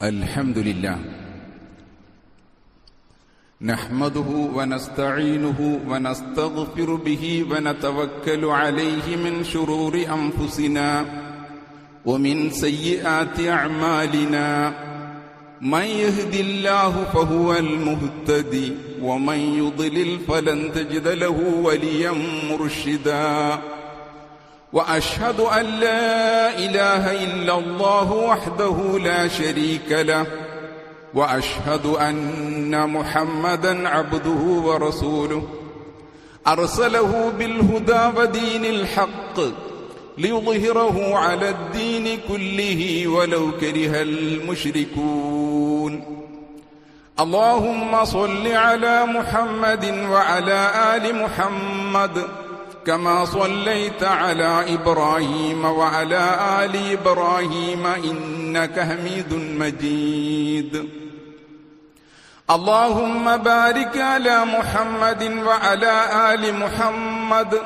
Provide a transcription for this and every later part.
الحمد لله نحمده ونستعينه ونستغفر به ونتوكل عليه من شرور أنفسنا ومن سيئات أعمالنا من يهد الله فهو المهتدي ومن يضلل فلن تجد له وليا مرشدا وأشهد أن لا إله إلا الله وحده لا شريك له وأشهد أن محمدا عبده ورسوله أرسله بالهدى ودين الحق ليظهره على الدين كله ولو كره المشركون اللهم صل على محمد وعلى آل محمد كما صليت على إبراهيم وعلى آل إبراهيم إنك حميد مجيد اللهم بارك على محمد وعلى آل محمد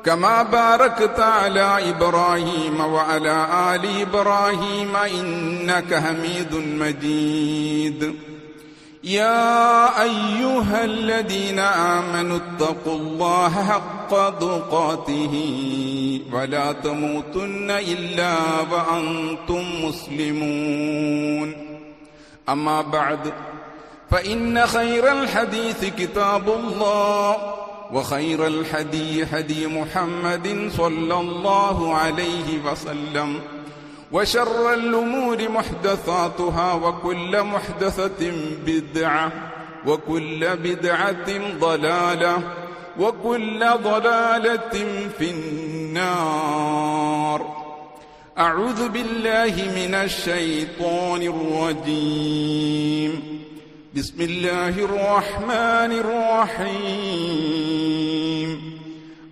كما باركت على إبراهيم وعلى آل إبراهيم إنك حميد مجيد يا أيها الذين آمنوا اتقوا الله حق تقاته ولا تموتن إلا وأنتم مسلمون أما بعد فإن خير الحديث كتاب الله وخير الهدي هدي محمد صلى الله عليه وسلم وشر الأمور محدثاتها وكل محدثة بدعة وكل بدعة ضلالة وكل ضلالة في النار أعوذ بالله من الشيطان الرجيم بسم الله الرحمن الرحيم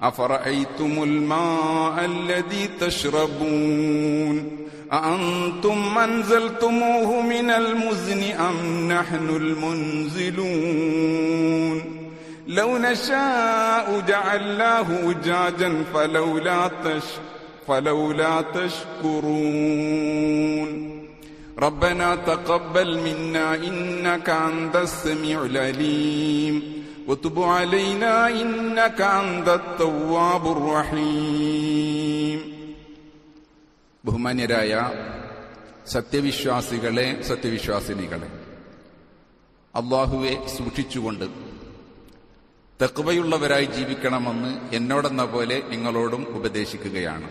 أفرأيتم الماء الذي تشربون أأنتم أنزلتموه من المزن أم نحن المنزلون لو نشاء جعلناه أجاجا فلولا تشكرون ربنا تقبل منا إنك أنت السميع العليم وتب علينا إنك أنت التواب الرحيم ബഹുമാന്യരായ സത്യവിശ്വാസികളെ, സത്യവിശ്വാസിനികളെ, അല്ലാഹുവെ സൂക്ഷിച്ചുകൊണ്ട് തഖ്വയുള്ളവരായി ജീവിക്കണമെന്ന് എന്നോടെന്ന പോലെ നിങ്ങളോടും ഉപദേശിക്കുകയാണ്.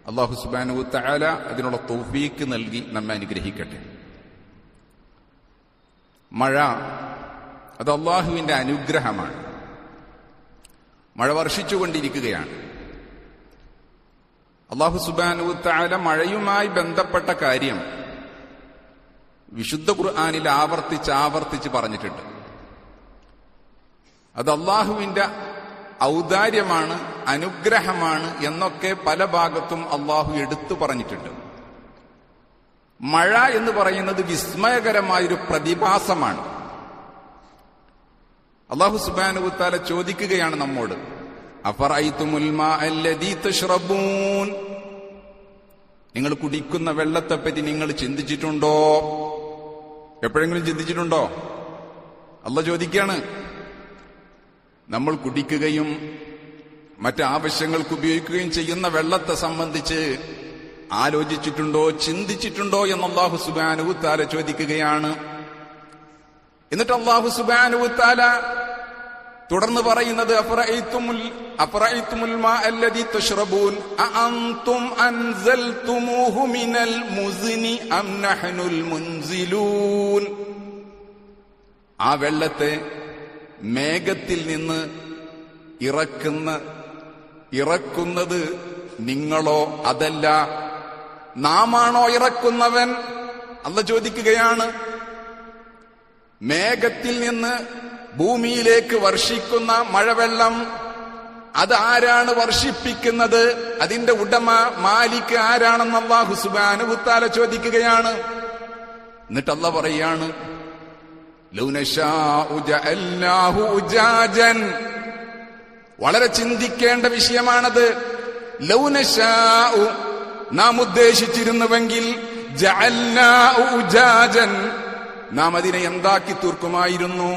അല്ലാഹു സുബ്ഹാനഹു തആല അതിനുള്ള തൗഫീക്ക് നൽകി നമ്മെ അനുഗ്രഹിക്കട്ടെ. മഴ അത് അല്ലാഹുവിന്റെ അനുഗ്രഹമാണ്. മഴ വർഷിച്ചുകൊണ്ടിരിക്കുകയാണ്. അല്ലാഹു സുബ്ഹാനഹു തആല മഴയുമായി ബന്ധപ്പെട്ട കാര്യം വിശുദ്ധ ഖുർആനിൽ ആവർത്തിച്ച് പറഞ്ഞിട്ടുണ്ട്. അത് അല്ലാഹുവിന്റെ ഔദാര്യമാണ്, അനുഗ്രഹമാണ് എന്നൊക്കെ പല ഭാഗത്തും അല്ലാഹു എടുത്തു പറഞ്ഞിട്ടുണ്ട്. മഴ എന്ന് പറയുന്നത് വിസ്മയകരമായൊരു പ്രതിഭാസമാണ്. അല്ലാഹു സുബ്ഹാനഹു തആല ചോദിക്കുകയാണ് നമ്മോട്, അഫറഅയ്തുമുൽ മാഅ അല്ലദീ തശ്റബൂൻ, നിങ്ങൾ കുടിക്കുന്ന വെള്ളത്തെപ്പറ്റി നിങ്ങൾ ചിന്തിച്ചിട്ടുണ്ടോ? എപ്പോഴെങ്കിലും ചിന്തിച്ചിട്ടുണ്ടോ? അല്ലാഹു ചോദിക്കുകയാണ്. നമ്മൾ കുടിക്കുകയും മറ്റാവശ്യങ്ങൾക്ക് ഉപയോഗിക്കുകയും ചെയ്യുന്ന വെള്ളത്തെ സംബന്ധിച്ച് ആലോചിച്ചിട്ടുണ്ടോ, ചിന്തിച്ചിട്ടുണ്ടോ എന്ന് അല്ലാഹു സുബ്ഹാനഹു തആല ചോദിക്കുകയാണ്. എന്നിട്ട് അല്ലാഹു സുബ്ഹാനഹു തആല തുടർന്ന് പറയുന്നത്, അഫറഅയ്തുമുൽ മാഅ അല്ലദീ തശ്റബൂൻ അഅൻതും അൻസൽതുമൂഹു മിനൽ മുസ്നി അം നഹ്നുൽ മുൻസിലൂൻ, ആ വെള്ളത്തെ മേഘത്തിൽ നിന്ന് ഇറക്കുന്നത് നിങ്ങളോ അതല്ല നാമാണോ ഇറക്കുന്നവൻ? അല്ലാഹു ചോദിക്കുകയാണ്. മേഘത്തിൽ നിന്ന് ഭൂമിയിലേക്ക് വർഷിക്കുന്ന മഴവെള്ളം അത് ആരാണ് വർഷിപ്പിക്കുന്നത്? അതിന്റെ ഉടമ, മാലിക് ആരാണെന്ന് അല്ലാഹു സുബ്ഹാനഹു തആല ചോദിക്കുകയാണ്. എന്നിട്ട് അല്ലാഹു പറയാണ്, ലൗ നശാഉ ജഅൽനാഹു ഉജാജൻ, വളരെ ചിന്തിക്കേണ്ട വിഷയമാണത്. ലൗ നശാഉ, നാം ഉദ്ദേശിച്ചിരുന്നുവെങ്കിൽ ജഅൽനാഉ ഉജാജൻ, നാം അതിനെ എന്താക്കി തീർക്കുമായിരുന്നു?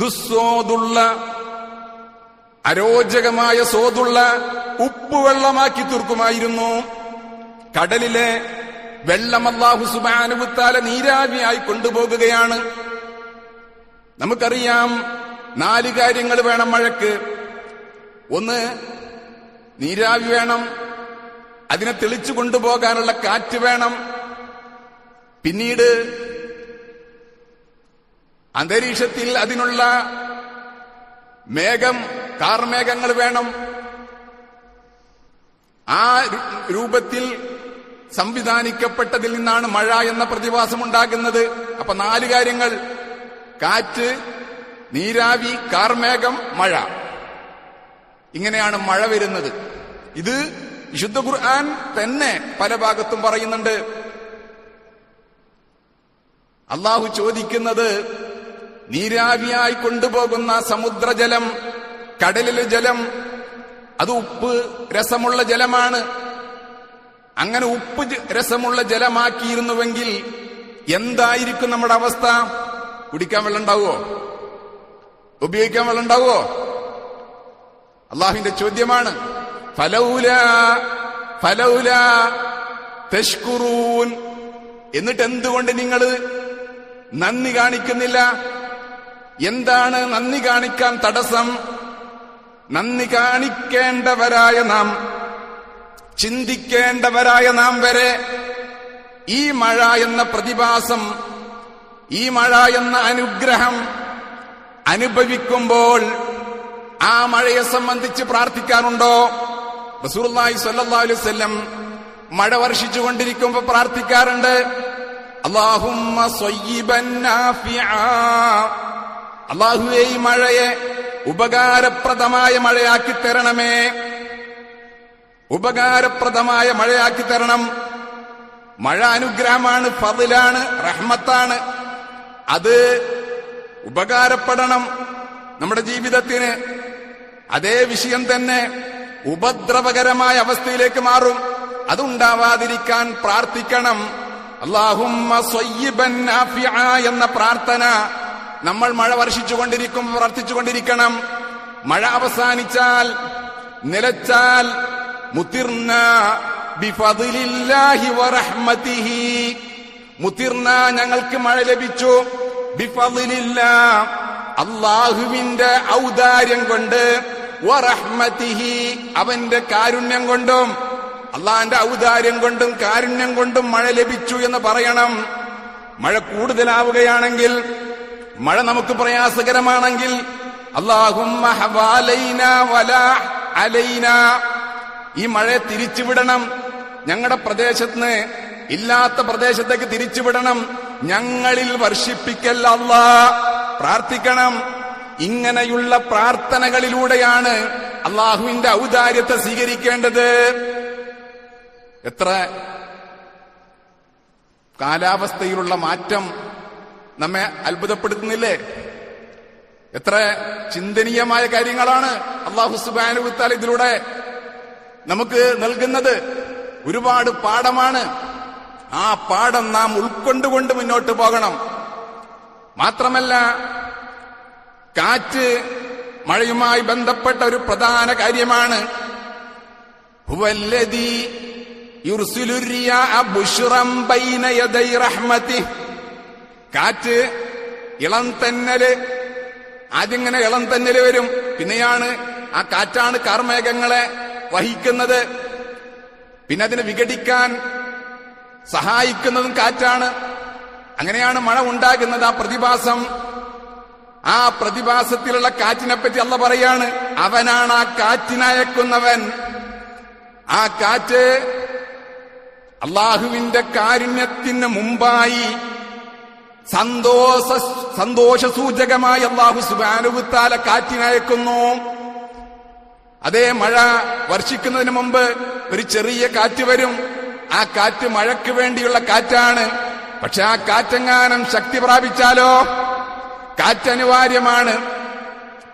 ദുസ്സോതുള്ള, അരോചകമായ സോതുള്ള ഉപ്പുവെള്ളമാക്കി തീർക്കുമായിരുന്നു. കടലിലെ വെള്ളം അല്ലാഹു സുബ്ഹാനഹു വ തആല നീരാവിയായി കൊണ്ടുപോകുകയാണ്. നമുക്കറിയാം 4 കാര്യങ്ങൾ വേണം മഴയ്ക്ക്. ഒന്ന്, നീരാവി വേണം. അതിനെ തെളിച്ചു കൊണ്ടുപോകാനുള്ള കാറ്റ് വേണം. പിന്നീട് അന്തരീക്ഷത്തിൽ അതിനുള്ള കാർമേഘങ്ങൾ വേണം. ആ രൂപത്തിൽ സംവിധാനിക്കപ്പെട്ടതിൽ നിന്നാണ് മഴ എന്ന പ്രതിഭാസം ഉണ്ടാകുന്നത്. അപ്പൊ 4 കാര്യങ്ങൾ: കാറ്റ്, നീരാവി, കാർമേഘം, മഴ. ഇങ്ങനെയാണ് മഴ വരുന്നത്. ഇത് വിശുദ്ധ ഖുർആൻ തന്നെ പല ഭാഗത്തും പറയുന്നുണ്ട്. അള്ളാഹു ചോദിക്കുന്നത്, നീരാവിയായി കൊണ്ടുപോകുന്ന സമുദ്രജലം, കടലിലെ ജലം, അത് ഉപ്പ് രസമുള്ള ജലമാണ്. അങ്ങനെ ഉപ്പ് രസമുള്ള ജലമാക്കിയിരുന്നുവെങ്കിൽ എന്തായിരിക്കും നമ്മുടെ അവസ്ഥ? കുടിക്കാൻ വെള്ളം ഉണ്ടാവുമോ? ഉപയോഗിക്കാൻ വെള്ളം ഉണ്ടാവുമോ? അള്ളാഹുവിന്റെ ചോദ്യമാണ്. ഫലൗലാ തഷ്കുറൂൻ, എന്നിട്ട് എന്തുകൊണ്ട് നിങ്ങൾ നന്ദി കാണിക്കുന്നില്ല? എന്താണ് നന്ദി കാണിക്കാൻ തടസ്സം? നന്ദി കാണിക്കേണ്ടവരായ നാം, ചിന്തിക്കേണ്ടവരായ നാം വരെ ഈ മഴ എന്ന പ്രതിഭാസം, ഈ മഴ എന്ന അനുഗ്രഹം അനുഭവിക്കുമ്പോൾ ആ മഴയെ സംബന്ധിച്ച് പ്രാർത്ഥിക്കാറുണ്ടോ? റസൂലുള്ളാഹി സ്വല്ലല്ലാഹു അലൈഹി വസല്ലം മഴ വർഷിച്ചുകൊണ്ടിരിക്കുമ്പോൾ പ്രാർത്ഥിക്കാറുണ്ട്, അല്ലാഹുമ്മ സ്വയ്യിബൻ നാഫിആ, അല്ലാഹുവേ ഈ മഴയെ ഉപകാരപ്രദമായ മഴയാക്കി തരണമേ, ഉപകാരപ്രദമായ മഴയാക്കി തരണം. മഴ അനുഗ്രഹമാണ്, ഫദ്ലാണ്, റഹ്മത്താണ്. അത് ഉപകാരപ്പെടണം നമ്മുടെ ജീവിതത്തിന്. അതേ വിഷയം തന്നെ ഉപദ്രവകരമായ അവസ്ഥയിലേക്ക് മാറും. അതുണ്ടാവാതിരിക്കാൻ പ്രാർത്ഥിക്കണം. അല്ലാഹുമ്മ സ്വയ്യിബൻ നാഫിആ എന്ന പ്രാർത്ഥന നമ്മൾ മഴ വർഷിച്ചുകൊണ്ടിരിക്കുമ്പോൾ പ്രാർത്ഥിച്ചുകൊണ്ടിരിക്കണം. മഴ അവസാനിച്ചാൽ, നിലച്ചാൽ, മുതിർന ബിഫദ്ലില്ലാഹി വറഹ്മതിഹി, മുതിർന ഞങ്ങൾക്ക് മഴ ലഭിച്ചു, ബിഫദ്ലില്ലാ അല്ലാഹുവിന്റെ ഔദാര്യം കൊണ്ട്, വറഹ്മതിഹി അവന്റെ കാരുണ്യം കൊണ്ടും, അള്ളാന്റെ ഔദാര്യം കൊണ്ടും കാരുണ്യം കൊണ്ടും മഴ ലഭിച്ചു എന്ന് പറയണം. മഴ കൂടുതലാവുകയാണെങ്കിൽ, മഴ നമുക്ക് പ്രയാസകരമാണെങ്കിൽ, അല്ലാഹുമ്മ ഹവാലൈനാ വലാ അലൈനാ, ഈ മഴയെ തിരിച്ചുവിടണം. ഞങ്ങളുടെ പ്രദേശത്ത് ഇല്ലാത്ത പ്രദേശത്തേക്ക് തിരിച്ചുവിടണം. ഞങ്ങളിൽ വർഷിപ്പിക്കല്ല അല്ലാ, പ്രാർത്ഥിക്കണം. ഇങ്ങനെയുള്ള പ്രാർത്ഥനകളിലൂടെയാണ് അള്ളാഹുവിന്റെ ഔദാര്യത്തെ സ്വീകരിക്കേണ്ടത്. എത്ര കാലാവസ്ഥയിലുള്ള മാറ്റം നമ്മെ അത്ഭുതപ്പെടുത്തുന്നില്ലേ? എത്ര ചിന്തനീയമായ കാര്യങ്ങളാണ് അല്ലാഹു സുബ്ഹാനഹു വ തആല ഇതിലൂടെ നമുക്ക് നൽകുന്നത്. ഒരുപാട് പാഠമാണ്. ആ പാഠം നാം ഉൾക്കൊണ്ടുകൊണ്ട് മുന്നോട്ട് പോകണം. മാത്രമല്ല, കാറ്റ് മഴയുമായി ബന്ധപ്പെട്ട ഒരു പ്രധാന കാര്യമാണ്. ഹുവല്ലദീ യുർസിലു റിയാഅ ബുശ്റൻ ബൈന യദൈ റഹ്മതിഹി, കാറ്റ്, ഇളം തെന്നല്, ആദ്യങ്ങനെ ഇളം തെന്നല് വരും. പിന്നെയാണ് ആ കാറ്റാണ് കാർമേഘങ്ങളെ വഹിക്കുന്നത്. പിന്നെ അതിനെ വിഘടിക്കാൻ സഹായിക്കുന്നതും കാറ്റാണ്. അങ്ങനെയാണ് മഴ ഉണ്ടാകുന്നത്. ആ പ്രതിഭാസം, ആ പ്രതിഭാസത്തിലുള്ള കാറ്റിനെ പറ്റി അല്ലാഹു പറയാണ്, അവനാണ് ആ കാറ്റിനയക്കുന്നവൻ. ആ കാറ്റ് അള്ളാഹുവിന്റെ കാരുണ്യത്തിന് മുമ്പായി സന്തോഷസൂചകമായി അല്ലാഹു സുബ്ഹാനഹു വ തആല കാറ്റിനയക്കുന്നു. അതേ മഴ വർഷിക്കുന്നതിന് മുമ്പ് ഒരു ചെറിയ കാറ്റ് വരും. ആ കാറ്റ് മഴയ്ക്ക് വേണ്ടിയുള്ള കാറ്റാണ്. പക്ഷെ ആ കാറ്റെങ്ങാനും ശക്തി പ്രാപിച്ചാലോ? കാറ്റ് അനിവാര്യമാണ്.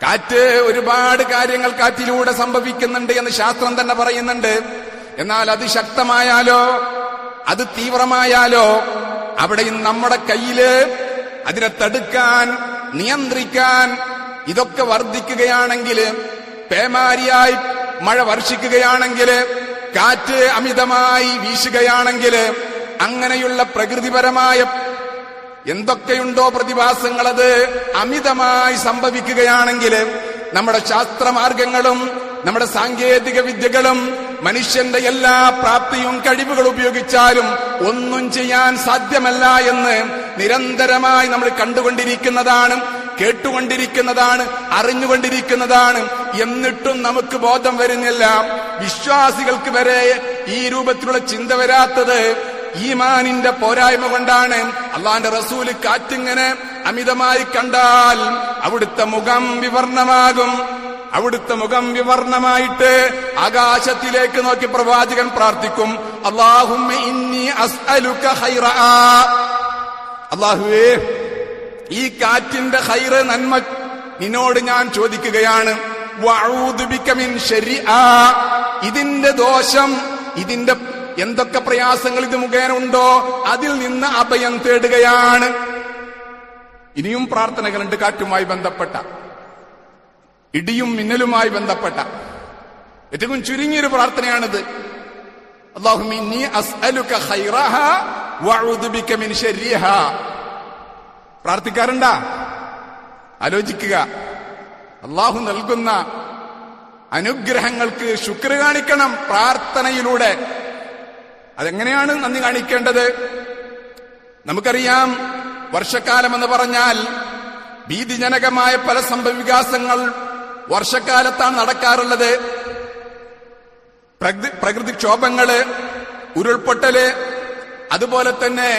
കാറ്റ്, ഒരുപാട് കാര്യങ്ങൾ കാറ്റിലൂടെ സംഭവിക്കുന്നുണ്ട് എന്ന് ശാസ്ത്രം തന്നെ പറയുന്നുണ്ട്. എന്നാൽ അത് ശക്തമായാലോ, അത് തീവ്രമായാലോ അവിടെയും നമ്മുടെ കയ്യില് അതിനെ തടുക്കാൻ, നിയന്ത്രിക്കാൻ ഇതൊക്കെ വർദ്ധിക്കുകയാണെങ്കിൽ, പേമാരിയായി മഴ വർഷിക്കുകയാണെങ്കിൽ, കാറ്റ് അമിതമായി വീശുകയാണെങ്കിൽ, അങ്ങനെയുള്ള പ്രകൃതിപരമായ എന്തൊക്കെയുണ്ടോ പ്രതിഭാസങ്ങളത് അമിതമായി സംഭവിക്കുകയാണെങ്കിൽ നമ്മുടെ ശാസ്ത്രമാർഗങ്ങളും നമ്മുടെ സാങ്കേതിക വിദ്യകളും മനുഷ്യന്റെ എല്ലാ പ്രാപ്തിയും കഴിവുകളും ഉപയോഗിച്ചാലും ഒന്നും ചെയ്യാൻ സാധ്യമല്ല എന്ന് നിരന്തരമായി നമ്മൾ കണ്ടുകൊണ്ടിരിക്കുന്നതാണ്, കേട്ടുകൊണ്ടിരിക്കുന്നതാണ്, അറിഞ്ഞുകൊണ്ടിരിക്കുന്നതാണ്. എന്നിട്ടും നമുക്ക് ബോധം വരുന്നില്ല. വിശ്വാസികൾക്ക് വരെ ഈ രൂപത്തിലുള്ള ചിന്ത വരാത്തത് ഈമാനിന്റെ പോരായ്മ കൊണ്ടാണ്. അള്ളാന്റെ റസൂല് കാറ്റിങ്ങനെ അമിതമായി കണ്ടാൽ അവിടുത്തെ മുഖം വിവർണമാകും. അവിടുത്തെ മുഖം വിവർണമായിട്ട് ആകാശത്തിലേക്ക് നോക്കി പ്രവാചകൻ പ്രാർത്ഥിക്കും, അല്ലാഹുമ്മ ഇന്നി അസ്അലുക ഖൈറാ, അല്ലാഹുവേ ഈ കാറ്റിന്റെ ഖൈറ്, നന്മ നിന്നോട് ഞാൻ ചോദിക്കുകയാണ്. വഅഊദു ബിക മിൻ ശർരിആ, ഇതിന്റെ ദോഷം, ഇതിന്റെ എന്തൊക്കെ പ്രയാസങ്ങൾ ഇത് മുഖേന ഉണ്ടോ അതിൽ നിന്ന് അഭയം തേടുകയാണ്. ഇനിയും പ്രാർത്ഥനകളുണ്ട് കാറ്റുമായി ബന്ധപ്പെട്ട, ഇടിയും മിന്നലുമായി ബന്ധപ്പെട്ട. ഏറ്റവും ചുരുങ്ങിയൊരു പ്രാർത്ഥനയാണിത്. അല്ലാഹുമ്മ ഇന്നി അസ്അലുക ഖൈറഹാ വഅഊദു ബിക മിൻ ശർരിഹാ. പ്രാർത്ഥിക്കാറുണ്ടാ? ആലോചിക്കുക. അല്ലാഹു നൽകുന്ന അനുഗ്രഹങ്ങൾക്ക് ശുക്ർ കാണിക്കണം പ്രാർത്ഥനയിലൂടെ. അതെങ്ങനെയാണ് നന്ദി കാണിക്കേണ്ടത്? നമുക്കറിയാം, വർഷക്കാലം എന്ന് പറഞ്ഞാൽ ഭീതിജനകമായ പല സംഭവവികാസങ്ങൾ വർഷക്കാലത്താണ് നടക്കാറുള്ളത്. പ്രകൃതിക്ഷോഭങ്ങള്, ഉരുൾപൊട്ടല്, അതുപോലെ തന്നെ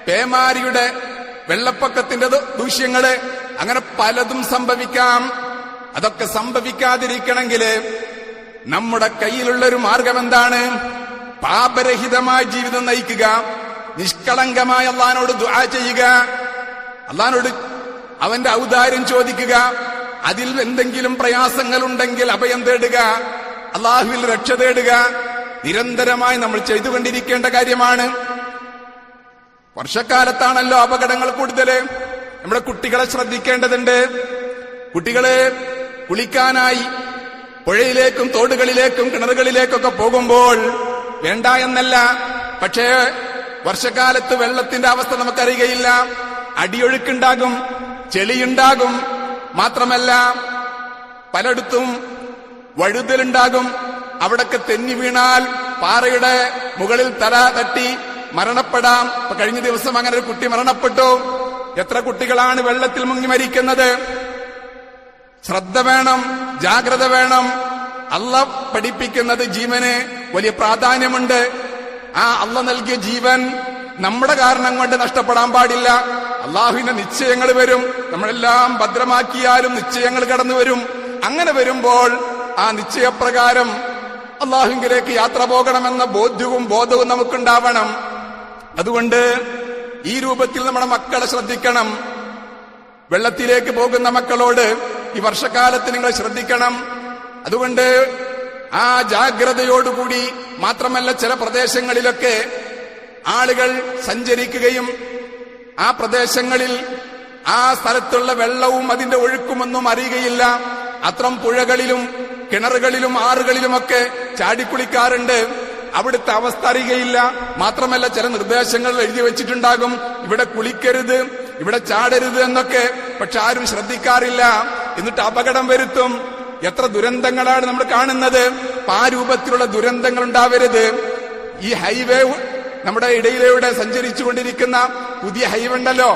പേമാരിയുടെ, വെള്ളപ്പൊക്കത്തിന്റെ ദൂഷ്യങ്ങള്, അങ്ങനെ പലതും സംഭവിക്കാം. അതൊക്കെ സംഭവിക്കാതിരിക്കണമെങ്കിൽ നമ്മുടെ കയ്യിലുള്ളൊരു മാർഗം എന്താണ്? പാപരഹിതമായ ജീവിതം നയിക്കുക, നിഷ്കളങ്കമായ അള്ളാഹിനോട് ദുആ ചെയ്യുക, അള്ളാഹിനോട് അവന്റെ ഔദാര്യം ചോദിക്കുക, അതിൽ എന്തെങ്കിലും പ്രയാസങ്ങൾ ഉണ്ടെങ്കിൽ അഭയം തേടുക, അള്ളാഹുവിൽ രക്ഷ തേടുക. നിരന്തരമായി നമ്മൾ ചെയ്തുകൊണ്ടിരിക്കേണ്ട കാര്യമാണ്. വർഷക്കാലത്താണല്ലോ അപകടങ്ങൾ കൂടുതല്. നമ്മുടെ കുട്ടികളെ ശ്രദ്ധിക്കേണ്ടതുണ്ട്. കുട്ടികള് കുളിക്കാനായി പുഴയിലേക്കും തോടുകളിലേക്കും കിണറുകളിലേക്കൊക്കെ പോകുമ്പോൾ വേണ്ട എന്നല്ല, പക്ഷേ വർഷക്കാലത്ത് വെള്ളത്തിന്റെ അവസ്ഥ നമുക്കറിയുകയില്ല. അടിയൊഴുക്കുണ്ടാകും, ചെളിയുണ്ടാകും, മാത്രമല്ല പലയിടത്തും വഴുതലുണ്ടാകും. അവിടൊക്കെ തെന്നി വീണാൽ പാറയുടെ മുകളിൽ തല തട്ടി മരണപ്പെടാം. കഴിഞ്ഞ ദിവസം അങ്ങനെ ഒരു കുട്ടി മരണപ്പെട്ടു. എത്ര കുട്ടികളാണ് വെള്ളത്തിൽ മുങ്ങി മരിക്കുന്നത്? ശ്രദ്ധ വേണം, ജാഗ്രത വേണം. അള്ളാഹ് പഠിപ്പിക്കുന്നത് ജീവന് വലിയ പ്രാധാന്യമുണ്ട്. ആ അള്ളാഹ് നൽകിയ ജീവൻ നമ്മുടെ കാരണം കൊണ്ട് നഷ്ടപ്പെടാൻ പാടില്ല. അള്ളാഹുവിന്റെ നിശ്ചയങ്ങൾ വരും. നമ്മളെല്ലാം ഭദ്രമാക്കിയാലും നിശ്ചയങ്ങൾ കടന്നു വരും. അങ്ങനെ വരുമ്പോൾ ആ നിശ്ചയപ്രകാരം അള്ളാഹുവിലേക്ക് യാത്ര പോകണമെന്ന ബോധവും നമുക്കുണ്ടാവണം. അതുകൊണ്ട് ഈ രൂപത്തിൽ നമ്മുടെ മക്കളെ ശ്രദ്ധിക്കണം. വെള്ളത്തിലേക്ക് പോകുന്ന മക്കളോട് ഈ വർഷക്കാലത്ത് നിങ്ങൾ ശ്രദ്ധിക്കണം. അതുകൊണ്ട് ആ ജാഗ്രതയോടുകൂടി, മാത്രമല്ല ചില പ്രദേശങ്ങളിലൊക്കെ ആളുകൾ സഞ്ചരിക്കുകയും ആ പ്രദേശങ്ങളിൽ ആ സ്ഥലത്തുള്ള വെള്ളവും അതിന്റെ ഒഴുക്കുമൊന്നും അറിയുകയില്ല. അത്തരം പുഴകളിലും കിണറുകളിലും ആറുകളിലുമൊക്കെ ചാടിക്കുളിക്കാറുണ്ട്. അവിടുത്തെ അവസ്ഥ അറിയുകയില്ല. മാത്രമല്ല ചില നിർദ്ദേശങ്ങൾ എഴുതി വെച്ചിട്ടുണ്ടാകും, ഇവിടെ കുളിക്കരുത്, ഇവിടെ ചാടരുത് എന്നൊക്കെ. പക്ഷെ ആരും ശ്രദ്ധിക്കാറില്ല. എന്നിട്ട് അപകടം വരുത്തും. എത്ര ദുരന്തങ്ങളാണ് നമ്മൾ കാണുന്നത്. ആ രൂപത്തിലുള്ള ദുരന്തങ്ങൾ ഉണ്ടാവരുത്. ഈ ഹൈവേ, നമ്മുടെ ഇടയിലൂടെ സഞ്ചരിച്ചുകൊണ്ടിരിക്കുന്ന പുതിയ ഹൈവേ ഉണ്ടല്ലോ,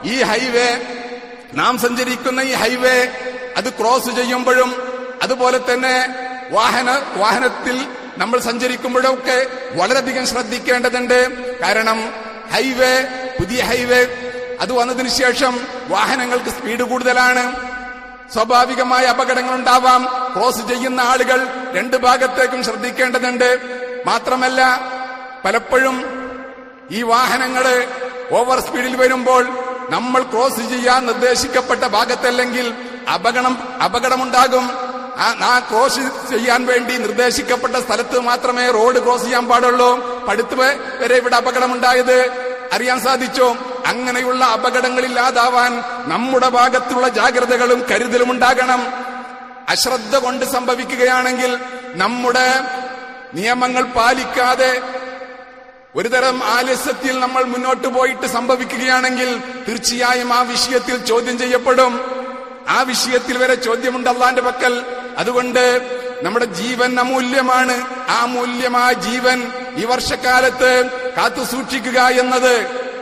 ഈ ഹൈവേ, നാം സഞ്ചരിക്കുന്ന ഈ ഹൈവേ, അത് ക്രോസ് ചെയ്യുമ്പോഴും അതുപോലെ തന്നെ വാഹനത്തിൽ നമ്മൾ സഞ്ചരിക്കുമ്പോഴൊക്കെ വളരെയധികം ശ്രദ്ധിക്കേണ്ടതുണ്ട്. കാരണം ഹൈവേ, പുതിയ ഹൈവേ അത് വന്നതിന് ശേഷം വാഹനങ്ങൾക്ക് സ്പീഡ് കൂടുതലാണ്. സ്വാഭാവികമായ അപകടങ്ങൾ ഉണ്ടാവാം. ക്രോസ് ചെയ്യുന്ന ആളുകൾ രണ്ട് ഭാഗത്തേക്കും ശ്രദ്ധിക്കേണ്ടതുണ്ട്. മാത്രമല്ല പലപ്പോഴും ഈ വാഹനങ്ങള് ഓവർ സ്പീഡിൽ വരുമ്പോൾ നമ്മൾ ക്രോസ് ചെയ്യാൻ നിർദ്ദേശിക്കപ്പെട്ട ഭാഗത്തല്ലെങ്കിൽ അപകടമുണ്ടാകും. ആ ക്രോസ് ചെയ്യാൻ വേണ്ടി നിർദ്ദേശിക്കപ്പെട്ട സ്ഥലത്ത് മാത്രമേ റോഡ് ക്രോസ് ചെയ്യാൻ പാടുള്ളൂ. പടുത്ത് വരെ ഇവിടെ അപകടമുണ്ടായത് അറിയാൻ സാധിച്ചു. അങ്ങനെയുള്ള അപകടങ്ങളില്ലാതാവാൻ നമ്മുടെ ഭാഗത്തുള്ള ജാഗ്രതകളും കരുതലും ഉണ്ടാകണം. അശ്രദ്ധ കൊണ്ട് സംഭവിക്കുകയാണെങ്കിൽ, നമ്മുടെ നിയമങ്ങൾ പാലിക്കാതെ ഒരുതരം ആലസ്യത്തിൽ നമ്മൾ മുന്നോട്ട് പോയിട്ട് സംഭവിക്കുകയാണെങ്കിൽ തീർച്ചയായും ആ വിഷയത്തിൽ ചോദ്യം ചെയ്യപ്പെടും. ആ വിഷയത്തിൽ വരെ ചോദ്യമുണ്ട് അള്ളാന്റെ പക്കൽ. അതുകൊണ്ട് നമ്മുടെ ജീവൻ അമൂല്യമാണ്. ആ അമൂല്യമായ ജീവൻ ഈ വർഷക്കാലത്ത് കാത്തു സൂക്ഷിക്കുക എന്നത്,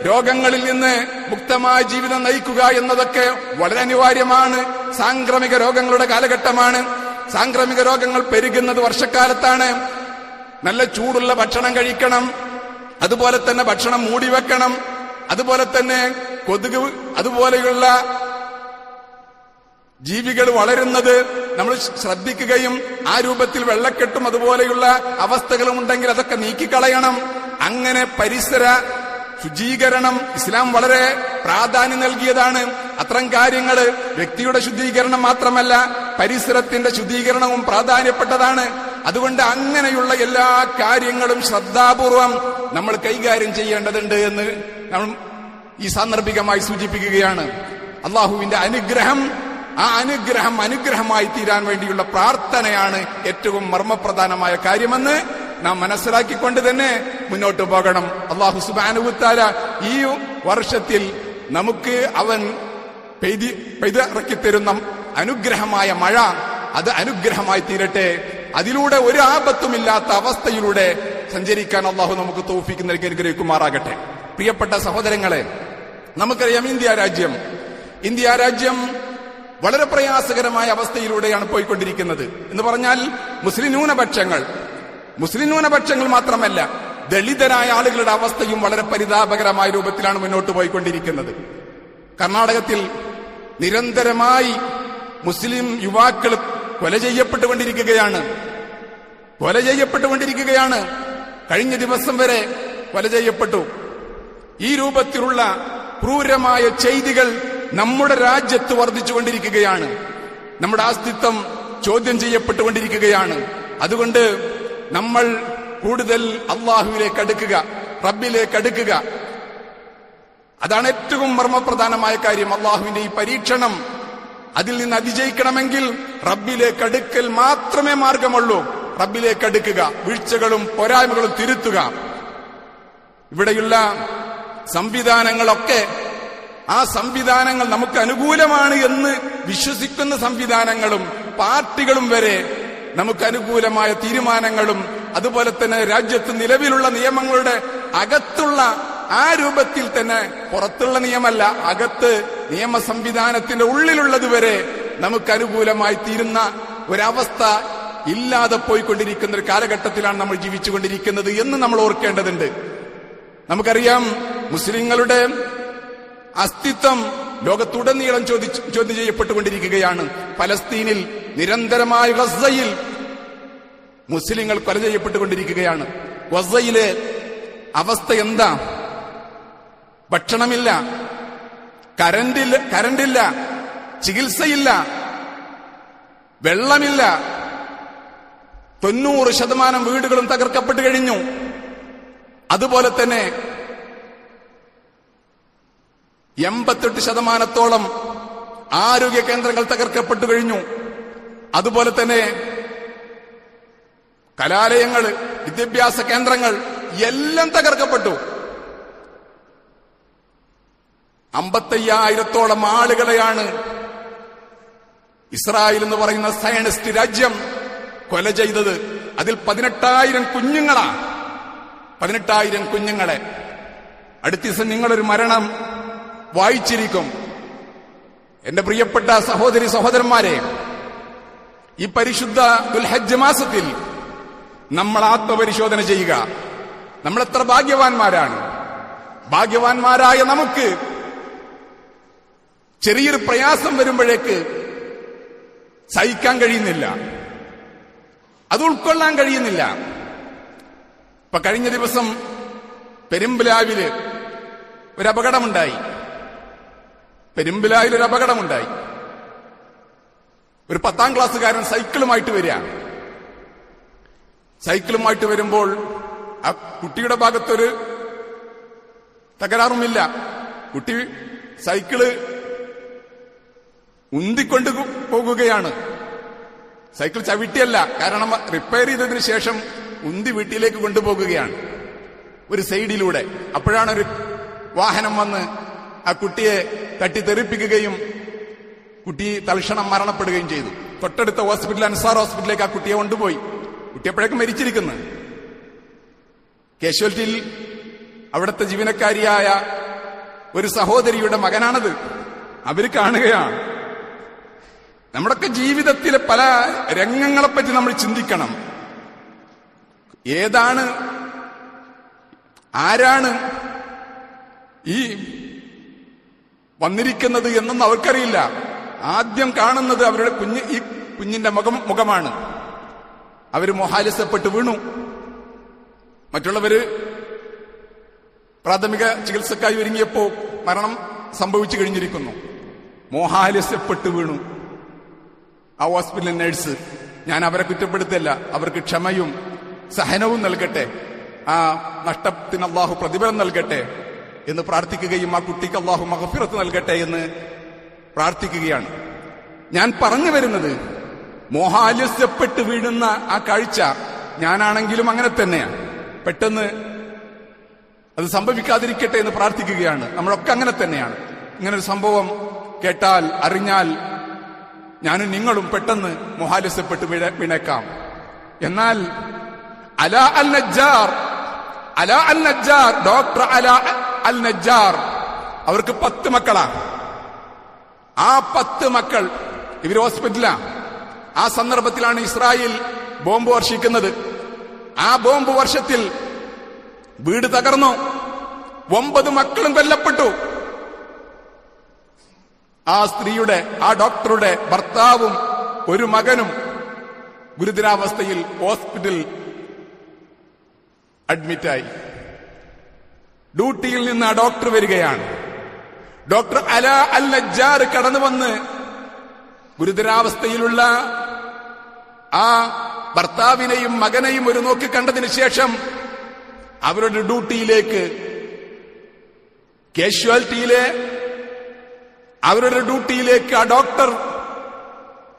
രോഗങ്ങളിൽ നിന്ന് മുക്തമായ ജീവിതം നയിക്കുക എന്നതൊക്കെ വളരെ അനിവാര്യമാണ്. സാംക്രമിക രോഗങ്ങളുടെ കാലഘട്ടമാണ്. സാംക്രമിക രോഗങ്ങൾ പെരുകുന്നത് വർഷക്കാലത്താണ്. നല്ല ചൂടുള്ള ഭക്ഷണം കഴിക്കണം. അതുപോലെ തന്നെ ഭക്ഷണം മൂടിവെക്കണം. അതുപോലെ തന്നെ കൊതുക് അതുപോലെയുള്ള ജീവികൾ വളരുന്നത് നമ്മൾ ശ്രദ്ധിക്കുകയും ആ രൂപത്തിൽ വെള്ളക്കെട്ടും അതുപോലെയുള്ള അവസ്ഥകളും ഉണ്ടെങ്കിൽ അതൊക്കെ നീക്കിക്കളയണം. അങ്ങനെ പരിസര ശുചീകരണം ഇസ്ലാം വളരെ പ്രാധാന്യം നൽകിയതാണ്. അത്തരം കാര്യങ്ങൾ വ്യക്തിയുടെ ശുദ്ധീകരണം മാത്രമല്ല, പരിസരത്തിന്റെ ശുദ്ധീകരണവും പ്രാധാന്യപ്പെട്ടതാണ്. അതുകൊണ്ട് അങ്ങനെയുള്ള എല്ലാ കാര്യങ്ങളും ശ്രദ്ധാപൂർവം നമ്മൾ കൈകാര്യം ചെയ്യേണ്ടതുണ്ട് എന്ന് നമ്മൾ ഈ സാന്ദർഭികമായി സൂചിപ്പിക്കുകയാണ്. അള്ളാഹുവിന്റെ അനുഗ്രഹം, ആ അനുഗ്രഹമായി തീരാൻ വേണ്ടിയുള്ള പ്രാർത്ഥനയാണ് ഏറ്റവും മർമ്മപ്രധാനമായ കാര്യമെന്ന് നാം മനസ്സിലാക്കിക്കൊണ്ട് തന്നെ മുന്നോട്ട് പോകണം. അല്ലാഹു സുബ്ഹാനഹു വ തആല ഈ വർഷത്തിൽ നമുക്ക് അവൻ പെയ്തിറക്കി തരുന്ന അനുഗ്രഹമായ മഴ അത് അനുഗ്രഹമായി തീരട്ടെ. അതിലൂടെ ഒരു ആപത്തുമില്ലാത്ത അവസ്ഥയിലൂടെ സഞ്ചരിക്കാൻ അല്ലാഹു നമുക്ക് തൗഫീഖ് നൽകി അനുഗ്രഹിക്കുമാറാകട്ടെ. പ്രിയപ്പെട്ട സഹോദരങ്ങളെ, നമുക്കറിയാം ഇന്ത്യ രാജ്യം വളരെ പ്രയാസകരമായ അവസ്ഥയിലൂടെയാണ് പോയിക്കൊണ്ടിരിക്കുന്നത്. എന്ന് പറഞ്ഞാൽ മുസ്ലിം ന്യൂനപക്ഷങ്ങൾ മാത്രമല്ല, ദളിതരായ ആളുകളുടെ അവസ്ഥയും വളരെ പരിതാപകരമായ രൂപത്തിലാണ് മുന്നോട്ട് പോയിക്കൊണ്ടിരിക്കുന്നത്. കർണാടകത്തിൽ നിരന്തരമായി മുസ്ലിം യുവാക്കൾ കൊല ചെയ്യപ്പെട്ടുകൊണ്ടിരിക്കുകയാണ്. കഴിഞ്ഞ ദിവസം വരെ കൊല ചെയ്യപ്പെട്ടു. ഈ രൂപത്തിലുള്ള ക്രൂരമായ ചെയ്തികൾ നമ്മുടെ രാജ്യത്ത് വർദ്ധിച്ചുകൊണ്ടിരിക്കുകയാണ്. നമ്മുടെ അസ്തിത്വം ചോദ്യം ചെയ്യപ്പെട്ടുകൊണ്ടിരിക്കുകയാണ്. അതുകൊണ്ട് നമ്മൾ കൂടുതൽ അള്ളാഹുവിലേക്ക് അടുക്കുക, റബ്ബിലേക്ക് അടുക്കുക. അതാണ് ഏറ്റവും മർമ്മപ്രധാനമായ കാര്യം. അള്ളാഹുവിന്റെ ഈ പരീക്ഷണം, അതിൽ നിന്ന് അതിജയിക്കണമെങ്കിൽ റബ്ബിലേക്ക് അടുക്കൽ മാത്രമേ മാർഗമുള്ളൂ. റബ്ബിലേക്ക് അടുക്കുക, വീഴ്ചകളും പോരായ്മകളും തിരുത്തുക. ഇവിടെയുള്ള സംവിധാനങ്ങളൊക്കെ, ആ സംവിധാനങ്ങൾ നമുക്ക് അനുകൂലമാണ് എന്ന് വിശ്വസിക്കുന്ന സംവിധാനങ്ങളും പാർട്ടികളും വരെ നമുക്ക് അനുകൂലമായ തീരുമാനങ്ങളും അതുപോലെ തന്നെ രാജ്യത്ത് നിലവിലുള്ള നിയമങ്ങളുടെ അകത്തുള്ള ആ രൂപത്തിൽ തന്നെ, പുറത്തുള്ള നിയമമല്ല, അകത്ത് നിയമ സംവിധാനത്തിന്റെ ഉള്ളിലുള്ളതുവരെ നമുക്ക് അനുകൂലമായി തീരുന്ന ഒരവസ്ഥ ഇല്ലാതെ പോയിക്കൊണ്ടിരിക്കുന്ന ഒരു കാലഘട്ടത്തിലാണ് നമ്മൾ ജീവിച്ചുകൊണ്ടിരിക്കുന്നത് എന്ന് നമ്മൾ ഓർക്കേണ്ടതുണ്ട്. നമുക്കറിയാം, മുസ്ലിങ്ങളുടെ അസ്തിത്വം ലോകത്തുടനീളം ചോദ്യം ചെയ്യപ്പെട്ടുകൊണ്ടിരിക്കുകയാണ്. പലസ്തീനിൽ നിരന്തരമായ ഗസയിൽ മുസ്ലിങ്ങൾ കൊല ചെയ്യപ്പെട്ടുകൊണ്ടിരിക്കുകയാണ്. ഗസയിലെ അവസ്ഥ എന്താ? ഭക്ഷണമില്ല, കരണ്ടില്ല, ചികിത്സയില്ല, വെള്ളമില്ല. 90% വീടുകളും തകർക്കപ്പെട്ടു കഴിഞ്ഞു. അതുപോലെ തന്നെ 88% ആരോഗ്യ കേന്ദ്രങ്ങൾ തകർക്കപ്പെട്ടു കഴിഞ്ഞു. അതുപോലെ തന്നെ കലാലയങ്ങൾ, വിദ്യാഭ്യാസ കേന്ദ്രങ്ങൾ എല്ലാം തകർക്കപ്പെട്ടു. 55,000-ഓളം ആളുകളെയാണ് ഇസ്രായേൽ എന്ന് പറയുന്ന സയനിസ്റ്റ് രാജ്യം കൊല ചെയ്തത്. അതിൽ 18,000 കുഞ്ഞുങ്ങളെ. അടുത്ത ദിവസം നിങ്ങളൊരു മരണം വായിച്ചിരിക്കും. എന്റെ പ്രിയപ്പെട്ട സഹോദരി സഹോദരന്മാരെ, ഈ പരിശുദ്ധ ദുൽഹജ്ജ് മാസത്തിൽ നമ്മൾ ആത്മപരിശോധന ചെയ്യുക. നമ്മൾ എത്ര ഭാഗ്യവാന്മാരാണ്. ഭാഗ്യവാന്മാരായ നമുക്ക് ചെറിയൊരു പ്രയാസം വരുമ്പോഴേക്ക് സഹിക്കാൻ കഴിയുന്നില്ല, അത് ഉൾക്കൊള്ളാൻ കഴിയുന്നില്ല. ഇപ്പൊ കഴിഞ്ഞ ദിവസം പെരുമ്പിലാവില് ഒരു അപകടമുണ്ടായി. ഒരു 10ാം ക്ലാസ്സുകാരൻ സൈക്കിളുമായിട്ട് വരിക. സൈക്കിളുമായിട്ട് വരുമ്പോൾ ആ കുട്ടിയുടെ ഭാഗത്തൊരു തകരാറുമില്ല. കുട്ടി സൈക്കിള് ഉന്തിക്കൊണ്ട് പോകുകയാണ്. സൈക്കിൾ ചവിട്ടിയല്ല, കാരണം റിപ്പയർ ചെയ്തതിനു ശേഷം ഉന്തി വീട്ടിലേക്ക് കൊണ്ടുപോകുകയാണ് ഒരു സൈഡിലൂടെ. അപ്പോഴാണ് ഒരു വാഹനം വന്ന് ആ കുട്ടിയെ തട്ടിത്തെറിപ്പിക്കുകയും കുട്ടി തൽക്ഷണം മരണപ്പെടുകയും ചെയ്തു. തൊട്ടടുത്ത ഹോസ്പിറ്റൽ, അൻസാർ ഹോസ്പിറ്റലിലേക്ക് ആ കുട്ടിയെ കൊണ്ടുപോയി. കുട്ടിയപ്പോഴേക്കും മരിച്ചിരിക്കുന്നു. കാഷ്വാലിറ്റിയിൽ അവിടുത്തെ ജീവനക്കാരിയായ ഒരു സഹോദരിയുടെ മകനാണത്. അവര് കാണുകയാണ്. നമ്മുടെയൊക്കെ ജീവിതത്തിലെ പല രംഗങ്ങളെപ്പറ്റി നമ്മൾ ചിന്തിക്കണം. ഏതാണ്, ആരാണ് ഈ വന്നിരിക്കുന്നത് എന്നൊന്നും അവർക്കറിയില്ല. ആദ്യം കാണുന്നത് അവരുടെ ഈ കുഞ്ഞിന്റെ മുഖമാണ്. അവര് മോഹാലിസപ്പെട്ട് വീണു. മറ്റുള്ളവര് പ്രാഥമിക ചികിത്സക്കായി ഒരുങ്ങിയപ്പോ മരണം സംഭവിച്ചു കഴിഞ്ഞിരിക്കുന്നു. മോഹാലിസപ്പെട്ട് വീണു ആ ഹോസ്പിറ്റൽ നഴ്സ്. ഞാൻ അവരെ കുറ്റപ്പെടുത്തല്ല, അവർക്ക് ക്ഷമയും സഹനവും നൽകട്ടെ, ആ നഷ്ടത്തിന് അള്ളാഹു പ്രതിഫലം നൽകട്ടെ എന്ന് പ്രാർത്ഥിക്കുകയും ആ കുട്ടിക്ക് അള്ളാഹു മഗ്ഫിറത്ത് നൽകട്ടെ എന്ന് പ്രാർത്ഥിക്കുകയാണ്. ഞാൻ പറഞ്ഞു വരുന്നത്, മോഹാലസ്യപ്പെട്ട് വീഴുന്ന ആ കാഴ്ച ഞാനാണെങ്കിലും അങ്ങനെ തന്നെയാണ്. പെട്ടെന്ന് അത് സംഭവിക്കാതിരിക്കട്ടെ എന്ന് പ്രാർത്ഥിക്കുകയാണ്. നമ്മളൊക്കെ അങ്ങനെ തന്നെയാണ്. ഇങ്ങനൊരു സംഭവം കേട്ടാൽ, അറിഞ്ഞാൽ ഞാനും നിങ്ങളും പെട്ടെന്ന് മോഹാലസ്യപ്പെട്ട് വീണേക്കാം. എന്നാൽ അലാ അൽ നജ്ജാർ, ഡോക്ടർ അലാ അൽ നജ്ജാർ, അവർക്ക് 10 മക്കളാണ്. ആ 10 മക്കൾ ഇവർ ഹോസ്പിറ്റലാണ്. ആ സന്ദർഭത്തിലാണ് ഇസ്രായേൽ ബോംബ് വർഷിക്കുന്നത്. ആ ബോംബ് വർഷത്തിൽ വീട് തകർന്നു. 9 മക്കളും കൊല്ലപ്പെട്ടു. ആ സ്ത്രീയുടെ, ആ ഡോക്ടറുടെ ഭർത്താവും ഒരു മകനും ഗുരുതരാവസ്ഥയിൽ ഹോസ്പിറ്റലിൽ അഡ്മിറ്റായി. ഡ്യൂട്ടിയിൽ നിന്ന് ആ ഡോക്ടർ വരികയാണ്. ഡോക്ടർ അലാ അൽ നജ്ജാർ കടന്നു വന്ന് ഗുരുതരാവസ്ഥയിലുള്ള ആ ഭർത്താവിനെയും മകനെയും ഒരു നോക്കി കണ്ടതിന് ശേഷം അവരുടെ ഡ്യൂട്ടിയിലേക്ക്, കാഷ്വാലിറ്റിയിലെ അവരുടെ ഡ്യൂട്ടിയിലേക്ക് ആ ഡോക്ടർ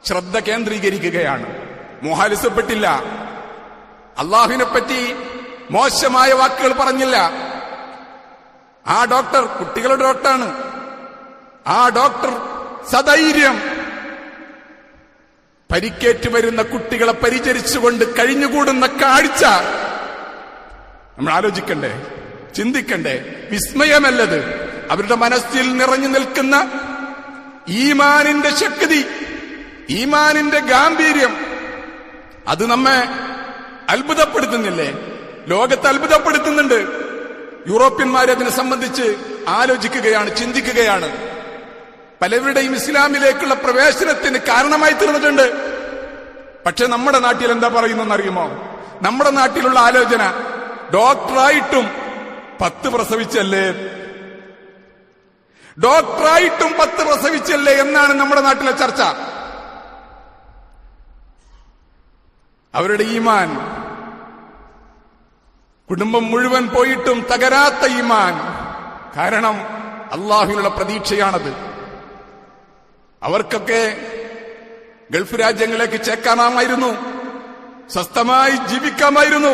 ശ്രദ്ധ കേന്ദ്രീകരിക്കുകയാണ്. മോഹാലിസപ്പെട്ടില്ല. അള്ളാഹുവിനെ പറ്റി മോശമായ വാക്കുകൾ പറഞ്ഞില്ല. ആ ഡോക്ടർ കുട്ടികളുടെ ഡോക്ടറാണ്. ആ ഡോക്ടർ സധൈര്യം പരിക്കേറ്റ് വരുന്ന കുട്ടികളെ പരിചരിച്ചുകൊണ്ട് കഴിഞ്ഞുകൂടുന്ന കാഴ്ച നമ്മൾ ആലോചിക്കണ്ടേ, ചിന്തിക്കണ്ടേ? വിസ്മയമല്ലത്? അവരുടെ മനസ്സിൽ നിറഞ്ഞു നിൽക്കുന്ന ഈമാനിന്റെ ശക്തി, ഈമാനിന്റെ ഗാംഭീര്യം, അത് നമ്മെ അത്ഭുതപ്പെടുത്തുന്നില്ലേ? ലോകത്തെ അത്ഭുതപ്പെടുത്തുന്നുണ്ട്. യൂറോപ്യന്മാരെ അതിനെ സംബന്ധിച്ച് ആലോചിക്കുകയാണ്, ചിന്തിക്കുകയാണ്. പലരുടെയും ഇസ്ലാമിലേക്കുള്ള പ്രവേശനത്തിന് കാരണമായി തീർന്നിട്ടുണ്ട്. പക്ഷെ നമ്മുടെ നാട്ടിൽ എന്താ പറയുന്നറിയുമോ? നമ്മുടെ നാട്ടിലുള്ള ആലോചന, ഡോക്ടറായിട്ടും 10 പ്രസവിച്ചല്ലേ, ഡോക്ടറായിട്ടും 10 പ്രസവിച്ചല്ലേ എന്നാണ് നമ്മുടെ നാട്ടിലെ ചർച്ച. അവരുടെ ഈമാൻ, കുടുംബം മുഴുവൻ പോയിട്ടും തകരാത്ത ഈമാൻ. കാരണം അള്ളാഹുവിനുള്ള പ്രതീക്ഷയാണത്. അവർക്കൊക്കെ ഗൾഫ് രാജ്യങ്ങളിലേക്ക് ചേക്കാനാമായിരുന്നു, സ്വസ്ഥമായി ജീവിക്കാമായിരുന്നു.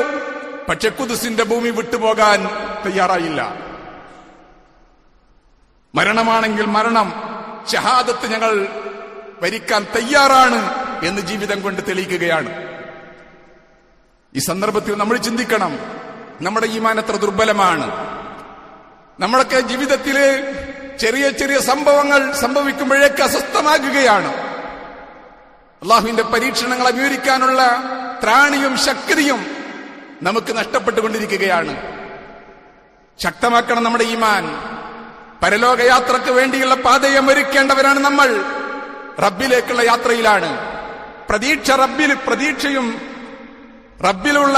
പക്ഷെ ഖുദ്സിന്റെ ഭൂമി വിട്ടുപോകാൻ തയ്യാറായില്ല. മരണമാണെങ്കിൽ മരണം, ഷഹാദത്ത് ഞങ്ങൾ വരിക്കാൻ തയ്യാറാണ് എന്ന് ജീവിതം കൊണ്ട് തെളിയിക്കുകയാണ്. ഈ സന്ദർഭത്തിൽ നമ്മൾ ചിന്തിക്കണം, നമ്മുടെ ഈമാൻ എത്ര ദുർബലമാണ്. നമ്മളൊക്കെ ജീവിതത്തില് ചെറിയ ചെറിയ സംഭവങ്ങൾ സംഭവിക്കുമ്പോഴേക്ക് അസ്വസ്ഥമാകുകയാണ്. അള്ളാഹുവിന്റെ പരീക്ഷണങ്ങൾ അഭിമുഖീകരിക്കാനുള്ള ത്രാണിയും ശക്തിയും നമുക്ക് നഷ്ടപ്പെട്ടുകൊണ്ടിരിക്കുകയാണ്. ശക്തമാക്കണം നമ്മുടെ ഈമാൻ. പരലോകയാത്രക്ക് വേണ്ടിയുള്ള പാതയം ഒരുക്കേണ്ടവരാണ് നമ്മൾ. റബ്ബിലേക്കുള്ള യാത്രയിലാണ്. പ്രതീക്ഷയും റബ്ബിലുള്ള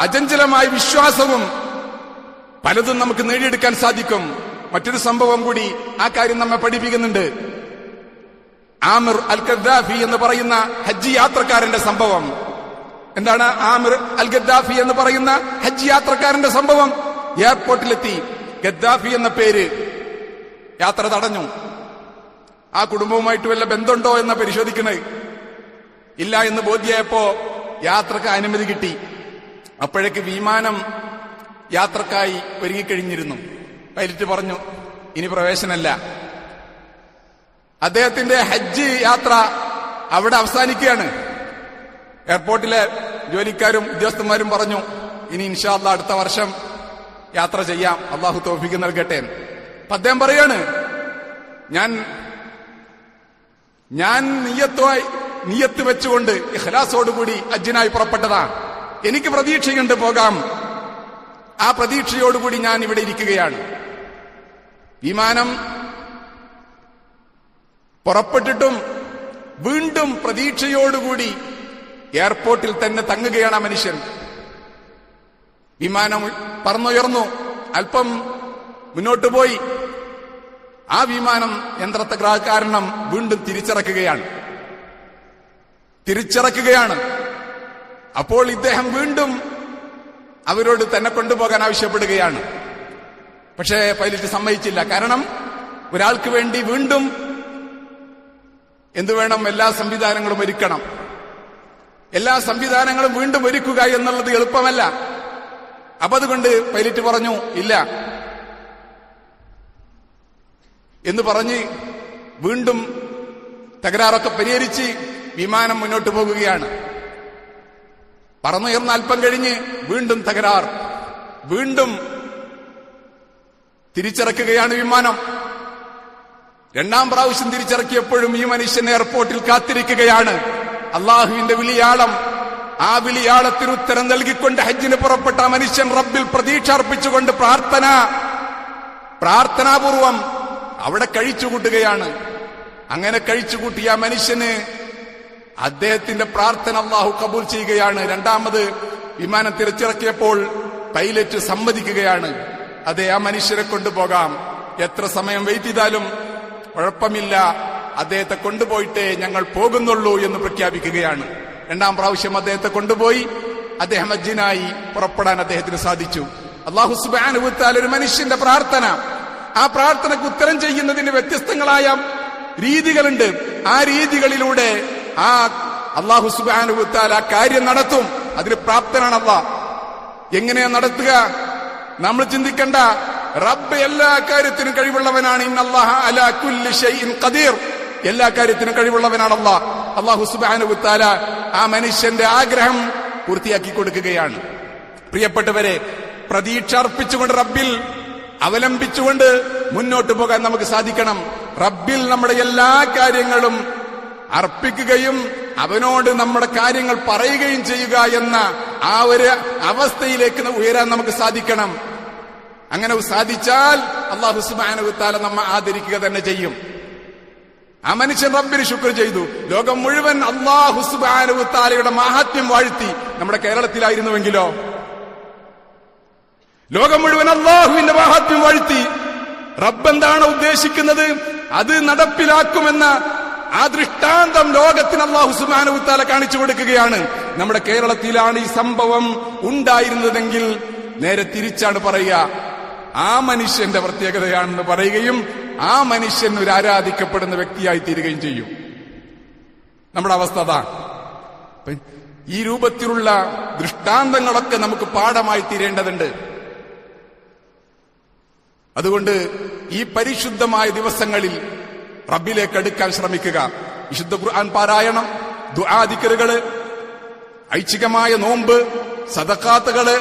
അചഞ്ചലമായ വിശ്വാസവും പലതും നമുക്ക് നേടിയെടുക്കാൻ സാധിക്കും. മറ്റൊരു സംഭവം കൂടി ആ കാര്യം നമ്മെ പഠിപ്പിക്കുന്നുണ്ട്. ആമിർ അൽ ഗദ്ദാഫി എന്ന് പറയുന്ന ഹജ്ജ് യാത്രക്കാരന്റെ സംഭവം. എന്താണ് ആമിർ അൽ ഗദ്ദാഫി എന്ന് പറയുന്ന ഹജ്ജ് യാത്രക്കാരന്റെ സംഭവം? എയർപോർട്ടിലെത്തി ഗദ്ദാഫി എന്ന പേര്, യാത്ര തടഞ്ഞു. ആ കുടുംബവുമായിട്ട് വല്ല ബന്ധമുണ്ടോ എന്ന് പരിശോധിക്കണേ. ഇല്ല എന്ന് ബോധ്യമായപ്പോ യാത്രക്ക് അനുമതി കിട്ടി. അപ്പോഴേക്ക് വിമാനം യാത്രക്കായി ഒരുങ്ങിക്കഴിഞ്ഞിരുന്നു. പൈലറ്റ് പറഞ്ഞു, ഇനി പ്രവേശനമല്ല. അദ്ദേഹത്തിന്റെ ഹജ്ജ് യാത്ര അവിടെ അവസാനിക്കുകയാണ്. എയർപോർട്ടിലെ ജോലിക്കാരും ഉദ്യോഗസ്ഥന്മാരും പറഞ്ഞു, ഇനി ഇൻഷാ അല്ലാഹ് അടുത്ത വർഷം യാത്ര ചെയ്യാം, അള്ളാഹു തൗഫീഖ് നൽകട്ടെ. അപ്പൊ അദ്ദേഹം പറയാണ്, ഞാൻ നിയ്യത്ത് വെച്ചുകൊണ്ട് ഇഖ്ലാസോടുകൂടി ഹജ്ജിനായി പുറപ്പെട്ടതാണ്. എനിക്ക് പ്രതീക്ഷയുണ്ട് പോകാം. ആ പ്രതീക്ഷയോടുകൂടി ഞാൻ ഇവിടെ ഇരിക്കുകയാണ്. വിമാനം പുറപ്പെട്ടിട്ടും വീണ്ടും പ്രതീക്ഷയോടുകൂടി എയർപോർട്ടിൽ തന്നെ തങ്ങുകയാണ് ആ മനുഷ്യൻ. വിമാനം പറന്നുയർന്നു, അല്പം മുന്നോട്ട് പോയി. ആ വിമാനം യന്ത്രത്തെ കാരണം വീണ്ടും തിരിച്ചിറക്കുകയാണ്. അപ്പോൾ ഇദ്ദേഹം വീണ്ടും അവരോട് തന്നെ കൊണ്ടുപോകാൻ ആവശ്യപ്പെടുകയാണ്. പക്ഷേ പൈലറ്റ് സമ്മതിച്ചില്ല. കാരണം ഒരാൾക്ക് വേണ്ടി വീണ്ടും എന്തു വേണം? എല്ലാ സംവിധാനങ്ങളും ഒരുക്കണം. എല്ലാ സംവിധാനങ്ങളും വീണ്ടും ഒരുക്കുക എന്നുള്ളത് എളുപ്പമല്ല. അപ്പൊ അതുകൊണ്ട് പൈലറ്റ് പറഞ്ഞു, ഇല്ല എന്ന് പറഞ്ഞ് വീണ്ടും തകരാറൊക്കെ പരിഹരിച്ച് വിമാനം മുന്നോട്ട് പോകുകയാണ്. പറന്നുയർന്ന അല്പം കഴിഞ്ഞ് വീണ്ടും തകരാർ, വീണ്ടും തിരിച്ചിറക്കുകയാണ് വിമാനം. രണ്ടാം പ്രാവശ്യം തിരിച്ചിറക്കിയപ്പോഴും ഈ മനുഷ്യൻ എയർപോർട്ടിൽ കാത്തിരിക്കുകയാണ്. അള്ളാഹുവിന്റെ വിളിയാളം, ആ വിളിയാളത്തിന് ഉത്തരം നൽകിക്കൊണ്ട് ഹജ്ജിന് പുറപ്പെട്ട മനുഷ്യൻ റബ്ബിൽ പ്രതീക്ഷ അർപ്പിച്ചുകൊണ്ട് പ്രാർത്ഥനാപൂർവം അവിടെ കഴിച്ചുകൂട്ടുകയാണ്. അങ്ങനെ കഴിച്ചുകൂട്ടിയ മനുഷ്യന് അദ്ദേഹത്തിന്റെ പ്രാർത്ഥന അള്ളാഹു കബൂൽ ചെയ്യുകയാണ്. രണ്ടാമത് വിമാനം തിരിച്ചിറക്കിയപ്പോൾ പൈലറ്റ് സമ്മതിക്കുകയാണ്, അതെ ആ മനുഷ്യരെ കൊണ്ടുപോകാം, എത്ര സമയം വെയിറ്റ് ചെയ്താലും കുഴപ്പമില്ല, അദ്ദേഹത്തെ കൊണ്ടുപോയിട്ടേ ഞങ്ങൾ പോകുന്നുള്ളൂ എന്ന് പ്രഖ്യാപിക്കുകയാണ്. രണ്ടാം പ്രാവശ്യം അദ്ദേഹത്തെ കൊണ്ടുപോയി അദ്ദേഹം ഹജ്ജിനായി പുറപ്പെടാൻ അദ്ദേഹത്തിന് സാധിച്ചു. അല്ലാഹു സുബ്ഹാനഹു വ തആല ഒരു മനുഷ്യന്റെ പ്രാർത്ഥന, ആ പ്രാർത്ഥനയ്ക്ക് ഉത്തരം ചെയ്യുന്നതിന് വ്യത്യസ്തങ്ങളായ രീതികളുണ്ട്. ആ രീതികളിലൂടെ ആ അല്ലാഹു സുബ്ഹാനഹു വ തആല കാര്യം നടത്തും. അതിന് പ്രാപ്തനാണ് അല്ലാഹ്. എങ്ങനെയാ നടത്തുക? നമ്മൾ ചിന്തിക്കണ്ട. റബ്ബ് എല്ലാ കാര്യത്തിനും കഴിവുള്ളവനാണ്. ഇന്നല്ലാഹ അലാ കുല്ലി ഷൈഇൻ ഖദീർ. എല്ലാ കാര്യത്തിനും കഴിവുള്ളവനാണ് അല്ലാഹ്. അല്ലാഹു സുബ്ഹാനഹു വ തആല ആ മനുഷ്യന്റെ ആഗ്രഹം പൂർത്തിയാക്കി കൊടുക്കുകയാണ്. പ്രിയപ്പെട്ടവരെ, പ്രതീക്ഷ അർപ്പിച്ചുകൊണ്ട് റബ്ബിൽ അവലംബിച്ചുകൊണ്ട് മുന്നോട്ട് പോകാൻ നമുക്ക് സാധിക്കണം. റബ്ബിൽ നമ്മുടെ എല്ലാ കാര്യങ്ങളും അർപ്പിക്കുകയും അവനോട് നമ്മുടെ കാര്യങ്ങൾ പറയുകയും ചെയ്യുക എന്ന ആ ഒരു അവസ്ഥയിലേക്ക് ഉയരാൻ നമുക്ക് സാധിക്കണം. അങ്ങനെ സാധിച്ചാൽ അല്ലാഹു സുബ്ഹാനഹു വ തആല നമ്മെ ആദരിക്കുക തന്നെ ചെയ്യും. ആ മനുഷ്യൻ റബ്ബിന് ശുക്ർ ചെയ്തു. ലോകം മുഴുവൻ അല്ലാഹു സുബ്ഹാനഹു വ തആലയുടെ മഹാത്മ്യം വാഴ്ത്തി. നമ്മുടെ കേരളത്തിലായിരുന്നുവെങ്കിലോ ലോകം മുഴുവൻ അല്ലാഹുവിന്റെ മഹാത്മ്യം വാഴ്ത്തി. റബ്ബ് എന്താണ് ഉദ്ദേശിക്കുന്നത് അത് നടപ്പിലാക്കുമെന്ന ആ ദൃഷ്ടാന്തം ലോകത്തിന് അല്ലാഹു സുബ്ഹാനഹു വ തആല കാണിച്ചു കൊടുക്കുകയാണ്. നമ്മുടെ കേരളത്തിലാണ് ഈ സംഭവം ഉണ്ടായിരുന്നതെങ്കിൽ നേരെ തിരിച്ചാണ് പറയുക, ആ മനുഷ്യന്റെ പ്രത്യേകതയാണെന്ന് പറയുകയും ആ മനുഷ്യൻ ഒരു ആരാധിക്കപ്പെടുന്ന വ്യക്തിയായി തീരുകയും ചെയ്യും. നമ്മുടെ അവസ്ഥ അതാണ്. ഈ രൂപത്തിലുള്ള ദൃഷ്ടാന്തങ്ങളൊക്കെ നമുക്ക് പാഠമായി തീരേണ്ടതുണ്ട്. അതുകൊണ്ട് ഈ പരിശുദ്ധമായ ദിവസങ്ങളിൽ റബ്ബിലേക്ക് അടുക്കാൻ ശ്രമിക്കുക. വിശുദ്ധ ഖുർആൻ പാരായണം, ദുആ ദിക്റുകള്, ഐച്ഛികമായ നോമ്പ്, സദഖാത്തുകള്,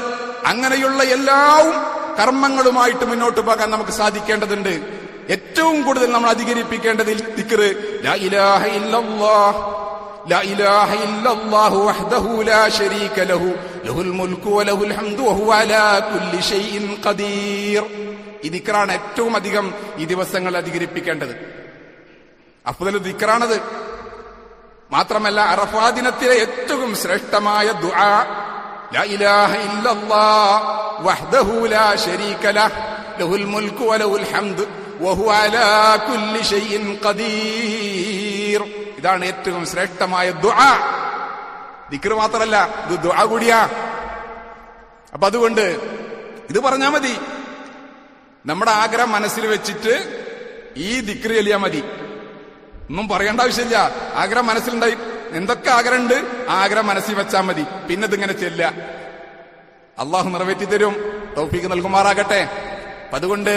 അങ്ങനെയുള്ള എല്ലാ കർമ്മങ്ങളുമായിട്ട് മുന്നോട്ട് പോകാൻ നമുക്ക് സാധിക്കേണ്ടതുണ്ട്. ഏറ്റവും കൂടുതൽ നമ്മൾ അധികരിപ്പിക്കേണ്ടതിൽ ദിക്റ് ലാ ഇലാഹ ഇല്ലല്ലാഹ്, ലാ ഇലാഹ ഇല്ലല്ലാഹു വഹ്ദഹു ലാ ശരീക ലഹു ലഹുൽ മുൽക്കു വലഹുൽ ഹംദു വഹുവ അലാ കുല്ലി ഷൈഇൻ ഖദീർ. ഈ ദിക്റാണ് ഏറ്റവും അധികം ഈ ദിവസങ്ങളിൽ അധികരിപ്പിക്കേണ്ടത്. അഫ്ദൽ ദിക്റാണത്. മാത്രമല്ല അറഫാ ദിനത്തിലെ ഏറ്റവും ശ്രേഷ്ഠമായ ദുആ ലാ ഇലാഹ ഇല്ലല്ലാഹ് വഹ്ദഹു ലാ ശരീക ലഹു ലഹുൽ മുൽക്കു വലഹുൽ ഹംദു വഹുവ അലാ കുല്ലി ഷൈഇൻ ഖദീർ. തക്ബീർ. ഇതാണ് ഏറ്റവും ശ്രേഷ്ഠമായ ദുആ. ദിക്ർ മാത്രമല്ല, ഇത് ദുആ കൂടിയാ. അപ്പൊ അതുകൊണ്ട് ഇത് പറഞ്ഞാ മതി. നമ്മുടെ ആഗ്രഹം മനസ്സിൽ വെച്ചിട്ട് ഈ ദിക്ർ ചൊല്ലിയാ മതി. ഒന്നും പറയേണ്ട ആവശ്യമില്ല. ആഗ്രഹം മനസ്സിലുണ്ടായി, എന്തൊക്കെ ആഗ്രഹമുണ്ട് ആ ആഗ്രഹം മനസ്സിൽ വെച്ചാൽ മതി. പിന്നെ ഇതിങ്ങനെ ചെല്ലുക. അള്ളാഹു നിറവേറ്റി തരും, തൗഫീഖ് നൽകുമാറാകട്ടെ. അതുകൊണ്ട്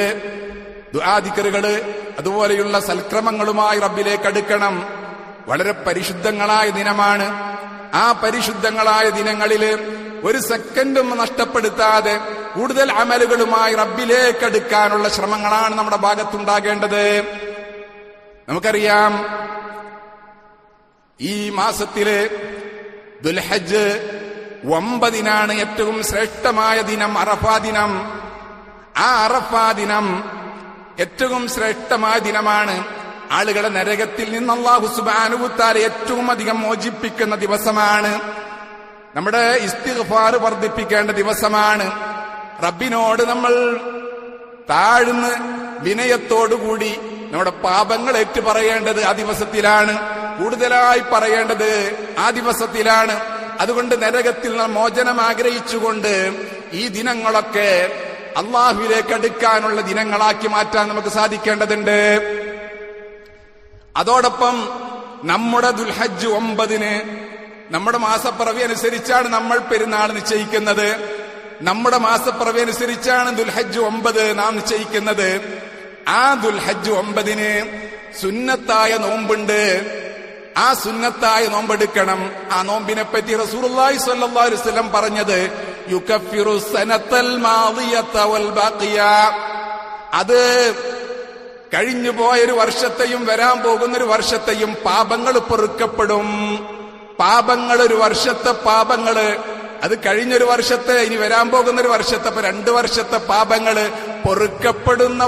ദുആ ദിക്റുകള് അതുപോലെയുള്ള സൽക്രമങ്ങളുമായി റബ്ബിലേക്ക് അടുക്കണം. വളരെ പരിശുദ്ധങ്ങളായ ദിനമാണ്. ആ പരിശുദ്ധങ്ങളായ ദിനങ്ങളില് ഒരു സെക്കൻഡും നഷ്ടപ്പെടുത്താതെ കൂടുതൽ അമലുകളുമായി റബ്ബിലേക്ക് അടുക്കാനുള്ള ശ്രമങ്ങളാണ് നമ്മുടെ ഭാഗത്തുണ്ടാകേണ്ടത്. നമുക്കറിയാം, ഈ മാസത്തില് ദുൽഹജ്ജ് 9 ഏറ്റവും ശ്രേഷ്ഠമായ ദിനം, അറഫാ ദിനം. ആ അറഫാ ദിനം ഏറ്റവും ശ്രേഷ്ഠമായ ദിനമാണ്. ആളുകളെ നരകത്തിൽ നിന്ന് അല്ലാഹു സുബ്ഹാനഹു വ തആല ഏറ്റവും അധികം മോചിപ്പിക്കുന്ന ദിവസമാണ്. നമ്മുടെ ഇസ്തിഗ്ഫാർ വർദ്ധിപ്പിക്കേണ്ട ദിവസമാണ്. റബ്ബിനോട് നമ്മൾ താഴ്ന്ന് വിനയത്തോടുകൂടി നമ്മുടെ പാപങ്ങൾ ഏറ്റു പറയേണ്ടത് ആ ദിവസത്തിലാണ്. കൂടുതലായി പറയേണ്ടത് ആ ദിവസത്തിലാണ്. അതുകൊണ്ട് നരകത്തിൽ നിന്ന് മോചനം ആഗ്രഹിച്ചുകൊണ്ട് ഈ ദിനങ്ങളൊക്കെ അള്ളാഹുവിലേക്ക് അടുക്കാനുള്ള ദിനങ്ങളാക്കി മാറ്റാൻ നമുക്ക് സാധിക്കേണ്ടതുണ്ട്. അതോടൊപ്പം നമ്മുടെ ദുൽഹജ്ജ് 9 നമ്മുടെ മാസപ്പിറവി അനുസരിച്ചാണ് നമ്മൾ പെരുന്നാൾ നിശ്ചയിക്കുന്നത്. നമ്മുടെ മാസപ്പിറവി അനുസരിച്ചാണ് ദുൽഹജ്ജ് 9 നാം നിശ്ചയിക്കുന്നത്. ആ ദുൽഹജ്ജ് 9 സുന്നത്തായ നോമ്പുണ്ട്. ആ സുന്നത്തായ നോമ്പെടുക്കണം. ആ നോമ്പിനെ പറ്റി റസൂലുള്ളാഹി സ്വല്ലല്ലാഹു അലൈഹി വസല്ലം പറഞ്ഞത് യുകഫിറു സനത്തൽ മാദിയത വൽ ബാഖിയ. അത് കഴിഞ്ഞു പോയൊരു വർഷത്തെയും വരാൻ പോകുന്നൊരു വർഷത്തെയും പാപങ്ങൾ പൊറുക്കപ്പെടും. പാപങ്ങൾ, ഒരു വർഷത്തെ പാപങ്ങള്, അത് കഴിഞ്ഞൊരു വർഷത്തെ, ഇനി വരാൻ പോകുന്നൊരു വർഷത്തെ, 2 വർഷത്തെ പാപങ്ങള് പൊറുക്കപ്പെടുന്ന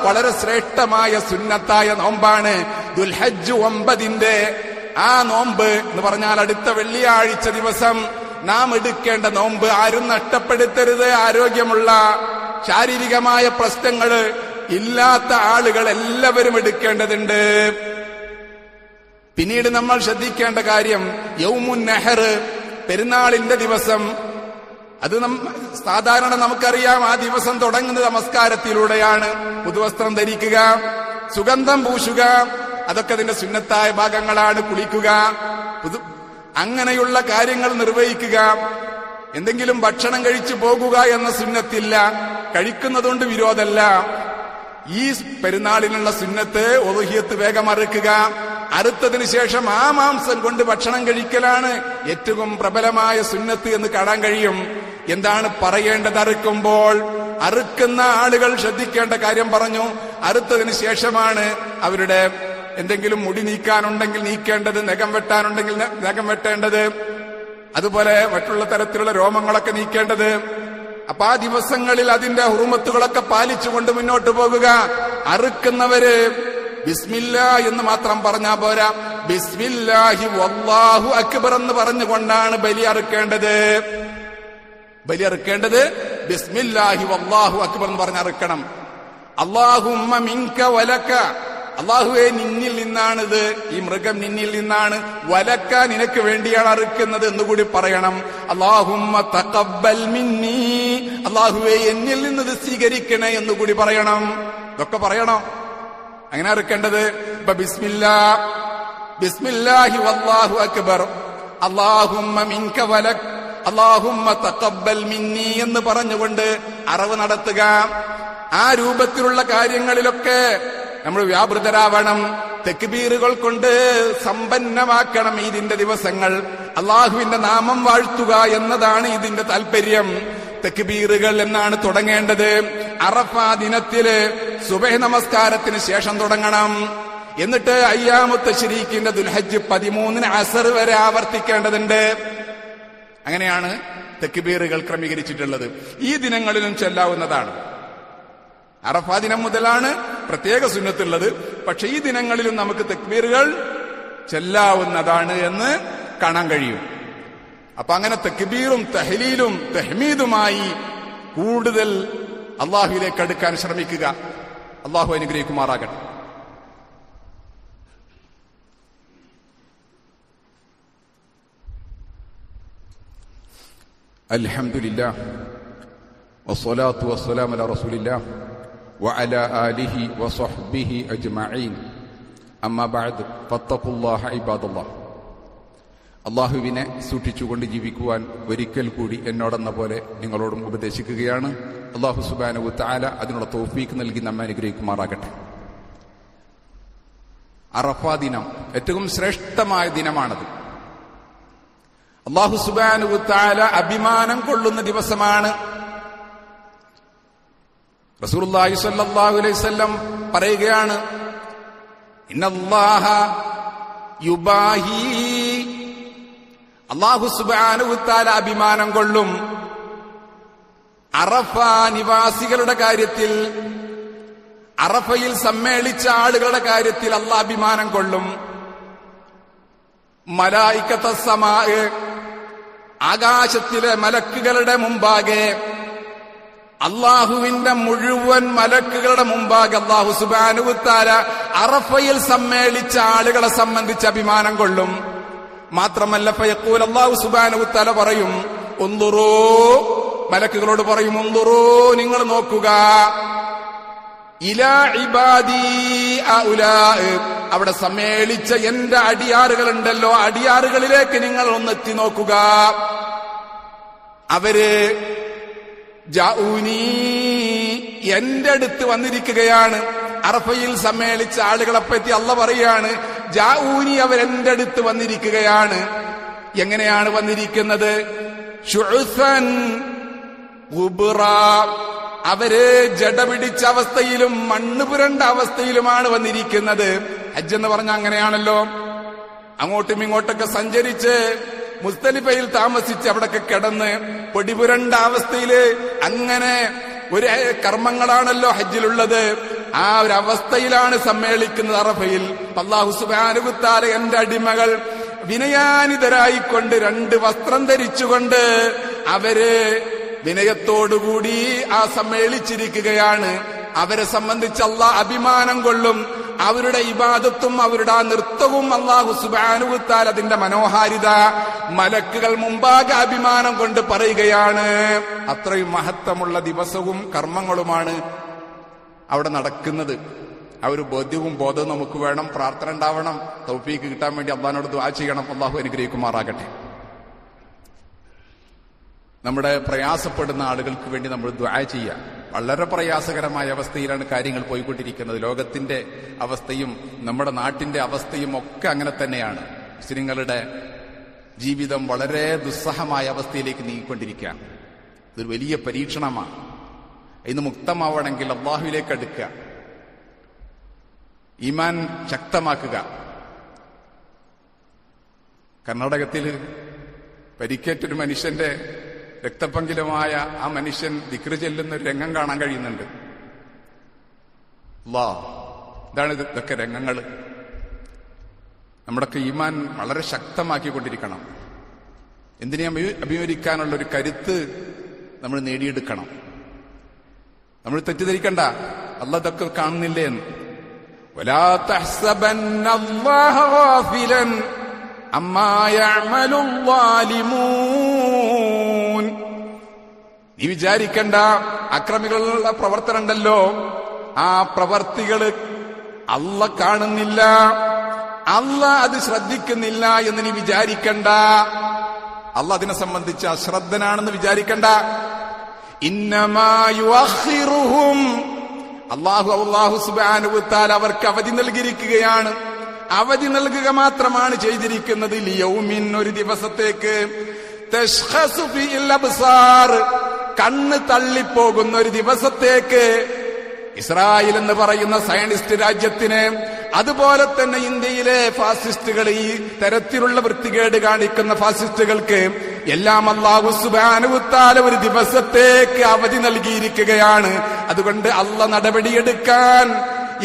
വളരെ ശ്രേഷ്ഠമായ സുന്നത്തായ നോമ്പാണ് ദുൽഹജ്ജ് 9. ആ നോമ്പ് എന്ന് പറഞ്ഞാൽ അടുത്ത വെള്ളിയാഴ്ച ദിവസം നാം എടുക്കേണ്ട നോമ്പ് ആരും നഷ്ടപ്പെടുത്തരുത്. ആരോഗ്യമുള്ള, ശാരീരികമായ പ്രശ്നങ്ങള് ഇല്ലാത്ത ആളുകൾ എല്ലാവരും എടുക്കേണ്ടതുണ്ട്. പിന്നീട് നമ്മൾ ശ്രദ്ധിക്കേണ്ട കാര്യം യൗമുൻ നഹർ, പെരുന്നാളിന്റെ ദിവസം. അത് സാധാരണ നമുക്കറിയാം, ആ ദിവസം തുടങ്ങുന്നത് നമസ്കാരത്തിലൂടെയാണ്. പുതുവസ്ത്രം ധരിക്കുക, സുഗന്ധം പൂശുക, അതൊക്കെ അതിന്റെ സുന്നത്തായ ഭാഗങ്ങളാണ്. കുളിക്കുക, അങ്ങനെയുള്ള കാര്യങ്ങൾ നിർവഹിക്കുക. എന്തെങ്കിലും ഭക്ഷണം കഴിച്ചു പോകുക എന്ന സുന്നത്തില്ല. കഴിക്കുന്നതുകൊണ്ട് വിരോധമല്ല. ഈ പെരുന്നാളിനുള്ള സുന്നത്ത് ഉളുഹിയത്ത് വേഗം അറുക്കുക. അറുത്തതിന് ശേഷം ആ മാംസം കൊണ്ട് ഭക്ഷണം കഴിക്കലാണ് ഏറ്റവും പ്രബലമായ സുന്നത്ത് എന്ന് കാണാൻ കഴിയും. എന്താണ് പറയേണ്ടത് അറുക്കുമ്പോൾ? അറുക്കുന്ന ആളുകൾ ശ്രദ്ധിക്കേണ്ട കാര്യം പറഞ്ഞു. അറുത്തതിന് ശേഷമാണ് അവരുടെ എന്തെങ്കിലും മുടി നീക്കാനുണ്ടെങ്കിൽ നീക്കേണ്ടത്, നഖം വെട്ടാനുണ്ടെങ്കിൽ നഖം വെട്ടേണ്ടത്, അതുപോലെ മറ്റുള്ള തരത്തിലുള്ള രോമങ്ങളൊക്കെ നീക്കേണ്ടത്. അപ്പൊ ആ ദിവസങ്ങളിൽ അതിന്റെ ഹുറുമത്തുകളൊക്കെ പാലിച്ചുകൊണ്ട് മുന്നോട്ട് പോകുക. അറുക്കുന്നവര് ബിസ്മില്ലാ എന്ന് മാത്രം പറഞ്ഞാ പോരാ, ബിസ്മില്ലാഹി വല്ലാഹു അക്ബർ എന്ന് പറഞ്ഞുകൊണ്ടാണ് ബലി അറുക്കേണ്ടത്. ബലി അറുക്കേണ്ടത് ബിസ്മില്ലാഹി വല്ലാഹു അക്ബർ എന്ന് പറഞ്ഞ് അറുക്കണം. അല്ലാഹുമ്മ മിൻക വലക, അല്ലാഹുവേ നിന്നിൽ നിന്നാണിത്, ഈ മൃഗം നിന്നിൽ നിന്നാണ്, വലക്ക നിനക്ക് വേണ്ടിയാണ് അറുക്കുന്നത് എന്നുകൂടി പറയണം. അല്ലാഹുമ്മ തഖബ്ബൽ മിന്നി, അല്ലാഹുവേ എന്നിൽ നിന്ന് ഇത് സ്വീകരിക്കണേ എന്നുകൂടി പറയണം. ഇതൊക്കെ പറയണം. അങ്ങനെ അറുക്കേണ്ടത്. ഇപ്പൊ ബിസ്മില്ലാഹി വല്ലാഹു അക്ബർ, അല്ലാഹുമ്മ മിൻക വലക്, അല്ലാഹുമ്മ തഖബ്ബൽ മിന്നി എന്ന് പറഞ്ഞുകൊണ്ട് അറവ് നടത്തുക. ആ രൂപത്തിലുള്ള കാര്യങ്ങളിലൊക്കെ നമ്മൾ വ്യാപൃതരാവണം. തക്ബീറുകൾ കൊണ്ട് സമ്പന്നമാക്കണം ഇതിന്റെ ദിവസങ്ങൾ. അള്ളാഹുവിന്റെ നാമം വാഴ്ത്തുക എന്നതാണ് ഇതിന്റെ താല്പര്യം. തക്ബീറുകൾ എന്നാണ് തുടങ്ങേണ്ടത്. അറഫാ ദിനത്തില് സുബഹ് നമസ്കാരത്തിന് ശേഷം തുടങ്ങണം. എന്നിട്ട് അയ്യാമു തശ്രീഖിന്റെ ദുൽഹജ്ജ് 13 അസർ വരെ ആവർത്തിക്കേണ്ടതുണ്ട്. അങ്ങനെയാണ് തക്ബീറുകൾ ക്രമീകരിച്ചിട്ടുള്ളത്. ഈ ദിനങ്ങളിലും ചെല്ലാവുന്നതാണ്. അറഫാ ദിനം മുതലാണ് പ്രത്യേക സുന്നത്തുള്ളത്. പക്ഷെ ഈ ദിനങ്ങളിലും നമുക്ക് തക്ബീറുകൾ ചെല്ലാവുന്നതാണ് എന്ന് കാണാൻ കഴിയും. അപ്പൊ അങ്ങനെ തക്ബീറും തഹ്ലീലും തഹ്മീദുമായി കൂടുതൽ അള്ളാഹുവിലേക്ക് അടുക്കാൻ ശ്രമിക്കുക. അള്ളാഹു അനുഗ്രഹിക്കുമാറാകട്ടെ. അൽഹംദുലില്ലാഹ് വസ്സലാത്തു വസ്സലാമു അലാ റസൂലില്ലാഹ് വഅലാ ആലിഹി വസ്വഹ്ബിഹി അജ്മഈൻ. അമ്മാ ബഅദ് ഫത്തഖുല്ലാഹ ഇബാദല്ലാഹ്. അല്ലാഹുവിനെ സൂക്ഷിച്ചുകൊണ്ട് ജീവിക്കുവാൻ ഒരിക്കൽ കൂടി എന്നോടെന്ന പോലെ നിങ്ങളോടും ഉപദേശിക്കുകയാണ്. അല്ലാഹു സുബ്ഹാനഹു വതആല അതിനുള്ള തൗഫീഖ് നൽകി നമ്മെ അനുഗ്രഹിക്കുമാറാകട്ടെ. അറഫാ ദിനം ഏറ്റവും ശ്രേഷ്ഠമായ ദിനമാണത്. അല്ലാഹു സുബ്ഹാനഹു വതആല അഭിമാനം കൊള്ളുന്ന ദിവസമാണ്. റസൂലുള്ളാഹി സ്വല്ലല്ലാഹു അലൈഹി വസല്ലം പറയുകയാണ്, ഇന്നല്ലാഹ യുബാഹി, അല്ലാഹു സുബ്ഹാനഹു വതആല അഭിമാനം കൊള്ളും അറഫ നിവാസികളുടെ കാര്യത്തിൽ, അറഫയിൽ സമ്മേളിച്ച ആളുകളുടെ കാര്യത്തിൽ അല്ലാഹു അഭിമാനം കൊള്ളും. മലായികത സമാ, ആകാശത്തിലെ മലക്കുകളുടെ മുമ്പാകെ, അള്ളാഹുവിന്റെ മുഴുവൻ മലക്കുകളുടെ മുമ്പാകെ അല്ലാഹു സുബ്ഹാനഹു വതആല അറഫയിൽ സമ്മേളിച്ച ആളുകളെ സംബന്ധിച്ച് അഭിമാനം കൊള്ളും. മാത്രമല്ല ഫയഖൂൽ, അല്ലാഹു സുബ്ഹാനഹു വതആല പറയും, ഉൻദുറൂ, മലക്കുകളോട് പറയും, ഉൻദുറൂ, നിങ്ങൾ നോക്കുക, ഇലാ ഇബാദി അഉലാ, അവിടെ സമ്മേളിച്ച എന്റെ അടിയാറുകളുണ്ടല്ലോ, അടിയാറുകളിലേക്ക് നിങ്ങൾ ഒന്നെത്തി നോക്കുക. അവര് ജാഊനി, എന്റെ അടുത്ത് വന്നിരിക്കുകയാണ്. അറഫയിൽ സമ്മേളിച്ച ആളുകളെ പറ്റി അല്ലാഹു പറയാണ്, ജാഊനി, അവരെന്റെ അടുത്ത് വന്നിരിക്കുകയാണ്. എങ്ങനെയാണ് വന്നിരിക്കുന്നത്? ശുഉസൻ ഗുബ്റാ, അവര് ജട പിടിച്ച അവസ്ഥയിലും മണ്ണ് പുരണ്ട അവസ്ഥയിലുമാണ് വന്നിരിക്കുന്നത്. ഹജ്ജ് എന്ന് പറഞ്ഞാൽ അങ്ങനെയാണല്ലോ, അങ്ങോട്ടും ഇങ്ങോട്ടൊക്കെ സഞ്ചരിച്ച് മുസ്ദലിഫയിൽ താമസിച്ച് അവിടൊക്കെ കിടന്ന് പൊടിപുരണ്ട അവസ്ഥയില് അങ്ങനെ ഒരു കർമ്മങ്ങളാണല്ലോ ഹജ്ജിലുള്ളത്. ആ ഒരു അവസ്ഥയിലാണ് സമ്മേളിക്കുന്നത് അറഫയിൽ. അല്ലാഹു സുബ്ഹാനഹു വതആല എന്റെ അടിമകൾ വിനയാനിതരായിക്കൊണ്ട് രണ്ട് വസ്ത്രം ധരിച്ചുകൊണ്ട് അവര് വിനയത്തോടുകൂടി ആ സമ്മേളിച്ചിരിക്കുകയാണ്. അവരെ സംബന്ധിച്ച് അല്ലാഹ് അഭിമാനം കൊള്ളും. അവരുടെ ഇബാദത്തും അവരുടെ ആ നൃത്തവും അല്ലാഹു സുബ്ഹാനഹു വതആല അതിന്റെ മനോഹാരിത മലക്കുകൾ മുമ്പാകെ അഭിമാനം കൊണ്ട് പറയുകയാണ്. അത്രയും മഹത്വമുള്ള ദിവസവും കർമ്മങ്ങളുമാണ് അവിടെ നടക്കുന്നത്. ആ ഒരു ബോധ്യവും ബോധവും നമുക്ക് വേണം. പ്രാർത്ഥന ഉണ്ടാവണം. തൗഫീഖ് കിട്ടാൻ വേണ്ടി അല്ലാഹുവിനോട് ദുആ ചെയ്യണം. അല്ലാഹു അനുഗ്രഹിക്കുമാറാകട്ടെ. നമ്മുടെ പ്രയാസപ്പെടുന്ന ആളുകൾക്ക് വേണ്ടി നമ്മൾ ദുആ ചെയ്യുക. വളരെ പ്രയാസകരമായ അവസ്ഥയിലാണ് കാര്യങ്ങൾ പോയിക്കൊണ്ടിരിക്കുന്നത്. ലോകത്തിന്റെ അവസ്ഥയും നമ്മുടെ നാട്ടിന്റെ അവസ്ഥയും ഒക്കെ അങ്ങനെ തന്നെയാണ്. മുസ്ലിങ്ങളുടെ ജീവിതം വളരെ ദുസ്സഹമായ അവസ്ഥയിലേക്ക് നീങ്ങിക്കൊണ്ടിരിക്കുക. ഇതൊരു വലിയ പരീക്ഷണമാണ്. ഇന്ന് മുക്തമാവണമെങ്കിൽ അല്ലാഹുവിലേക്ക് അടുക്കുക, ഈമാൻ ശക്തമാക്കുക. കർണാടകത്തിൽ പരിക്കേറ്റൊരു മനുഷ്യന്റെ രക്തപങ്കിലമായ ആ മനുഷ്യൻ ദിക്റ് ചെല്ലുന്ന ഒരു രംഗം കാണാൻ കഴിയുന്നുണ്ട്. ഇതാണ് ഇതൊക്കെ രംഗങ്ങൾ. നമ്മുടെയൊക്കെ ഈമാൻ വളരെ ശക്തമാക്കിക്കൊണ്ടിരിക്കണം. എന്തിനേയും അഭിമുഖീകരിക്കാനുള്ള ഒരു കരുത്ത് നമ്മൾ നേടിയെടുക്കണം. നമ്മൾ തെറ്റിദ്ധരിക്കണ്ട, അല്ലാഹു ഇതൊക്കെ കാണുന്നില്ലേ എന്ന്. വലാ തഹ്സബന്നല്ലാഹ ഗാഫിലൻ അമ്മാ യഅമലു ളാലിമൂൻ. നീ വിചാരിക്കണ്ട, അക്രമികളുടെ പ്രവർത്തനം ഉണ്ടല്ലോ, ആ പ്രവർത്തികള് അല്ലാഹു കാണുന്നില്ല, അല്ലാഹു അത് ശ്രദ്ധിക്കുന്നില്ല എന്ന് നീ വിചാരിക്കണ്ട. അല്ലാഹു അതിനെ സംബന്ധിച്ച് അശ്രദ്ധനാണെന്ന് വിചാരിക്കണ്ട. ഇന്നമാ യുഅഖിറുഹും, അല്ലാഹു സുബ്ഹാനഹു വതആല അവർക്ക് അവധി നൽകിയിരിക്കുകയാണ്. അവധി നൽകുക മാത്രമാണ് ചെയ്തിരിക്കുന്നത്. ലിയൗമിൻ, ഒരു ദിവസത്തേക്ക്. തശ്ഖസു ഫീൽ അബ്സാർ, കണ്ണ് തള്ളിപ്പോകുന്ന ഒരു ദിവസത്തേക്ക്. ഇസ്രായേൽ എന്ന് പറയുന്ന സയനിസ്റ്റ് രാജ്യത്തിന്, അതുപോലെ തന്നെ ഇന്ത്യയിലെ ഫാസിസ്റ്റുകൾ, ഈ തരത്തിലുള്ള വൃത്തികേട് കാണിക്കുന്ന ഫാസിസ്റ്റുകൾക്ക് എല്ലാം അല്ലാഹു സുബ്ഹാനഹു വതആല ഒരു ദിവസത്തേക്ക് അവധി നൽകിയിരിക്കുകയാണ്. അതുകൊണ്ട് അല്ലാഹു നടപടിയെടുക്കാൻ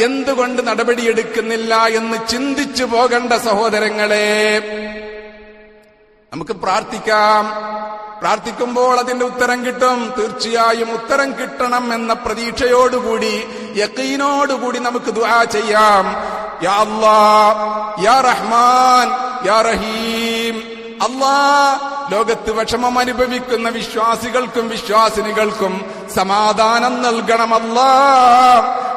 എന്തുകൊണ്ട് നടപടിയെടുക്കുന്നില്ല എന്ന് ചിന്തിച്ചു പോകേണ്ട സഹോദരങ്ങളെ. നമുക്ക് പ്രാർത്ഥിക്കാം. പ്രാർത്ഥിക്കുമ്പോൾ അതിന്റെ ഉത്തരം കിട്ടും. തീർച്ചയായും ഉത്തരം കിട്ടണം എന്ന പ്രതീക്ഷയോടുകൂടി, യഖീനോടുകൂടി നമുക്ക് ദുആ ചെയ്യാം. യാ അല്ലാഹ്, യാ റഹ്മാൻ, യാ റഹീം. അല്ലാഹ്, ലോകത്ത് വിഷമം അനുഭവിക്കുന്ന വിശ്വാസികൾക്കും വിശ്വാസിനികൾക്കും സമാധാനം നൽകണമല്ലാ,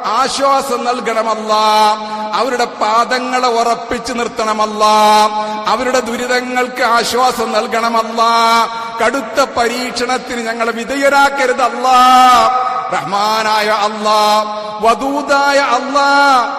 ആശ്വാസം നൽകണമല്ലാ, അവരുടെ പാദങ്ങളെ ഉറപ്പിച്ചു നിർത്തണമല്ലാ, അവരുടെ ദുരിതങ്ങൾക്ക് ആശ്വാസം നൽകണമല്ലാ, കടുത്ത പരീക്ഷണത്തിന് ഞങ്ങളെ വിധേയരാക്കരുതല്ലാ. റഹ്മാനായ അല്ലാ, വദൂദായ അല്ലാ,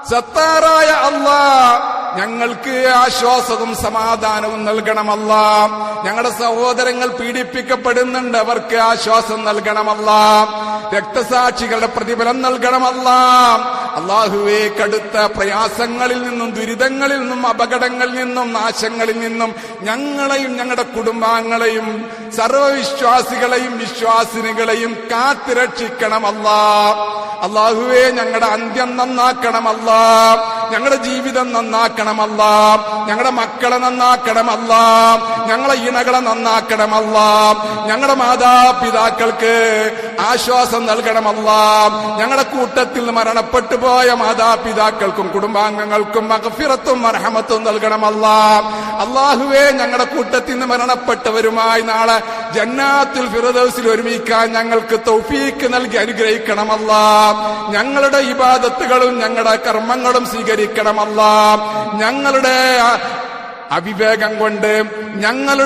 സത്താറായ അല്ലാ, ഞങ്ങൾക്ക് ആശ്വാസവും സമാധാനവും നൽകണമല്ലാ. ഞങ്ങളുടെ സഹോദരങ്ങൾ പീഡിപ്പിക്കപ്പെടുന്നുണ്ട്, അവർക്ക് ആശ്വാസം നൽകണമല്ലാ. രക്തസാക്ഷികളുടെ പ്രതിഫലം നൽകണമല്ലാ. അല്ലാഹുവേ, കടുത്ത പ്രയാസങ്ങളിൽ നിന്നും ദുരിതങ്ങളിൽ നിന്നും അപകടങ്ങളിൽ നിന്നും നാശങ്ങളിൽ നിന്നും ഞങ്ങളെയും ഞങ്ങളുടെ കുടുംബാംഗങ്ങളെയും സർവവിശ്വാസികളെയും വിശ്വാസിനികളെയും കാത്തുരക്ഷിക്കണമല്ലാ. അല്ലാഹുവേ, ഞങ്ങളുടെ അന്ത്യം നന്നാക്കണമല്ലാ, ഞങ്ങളുടെ ജീവിതം നന്നാക്കണമല്ലാ, ഞങ്ങളുടെ മക്കളെ നന്നാക്കണമല്ലാ, ഞങ്ങളെ ഇണകളെ നന്നാക്കണമല്ലാ, ഞങ്ങളുടെ മാതാപിതാക്കൾക്ക് ആശ്വാസം നൽകണമല്ലാ, ഞങ്ങളുടെ കൂട്ടത്തിൽ മരണപ്പെട്ടു പോയ മാതാപിതാക്കൾക്കും കുടുംബാംഗങ്ങൾക്കും മഗ്ഫിറത്തും മർഹമത്തും നൽകണമല്ലാ. അല്ലാഹുവേ, ഞങ്ങളുടെ കൂട്ടത്തിൽ നിന്ന് മരണപ്പെട്ടവരുമായി നാളെ ജന്നാത്തുൽ ഫിർദൗസിൽ ഒരുമിക്കാൻ ഞങ്ങൾക്ക് തൗഫീക്ക് നൽകി അനുഗ്രഹിക്കണമല്ലാ. ഞങ്ങളുടെ ഇബാദത്തുകളും ഞങ്ങളുടെ കർമ്മങ്ങളും സ്വീകരിക്കണമല്ലാ. ഞങ്ങളുടെ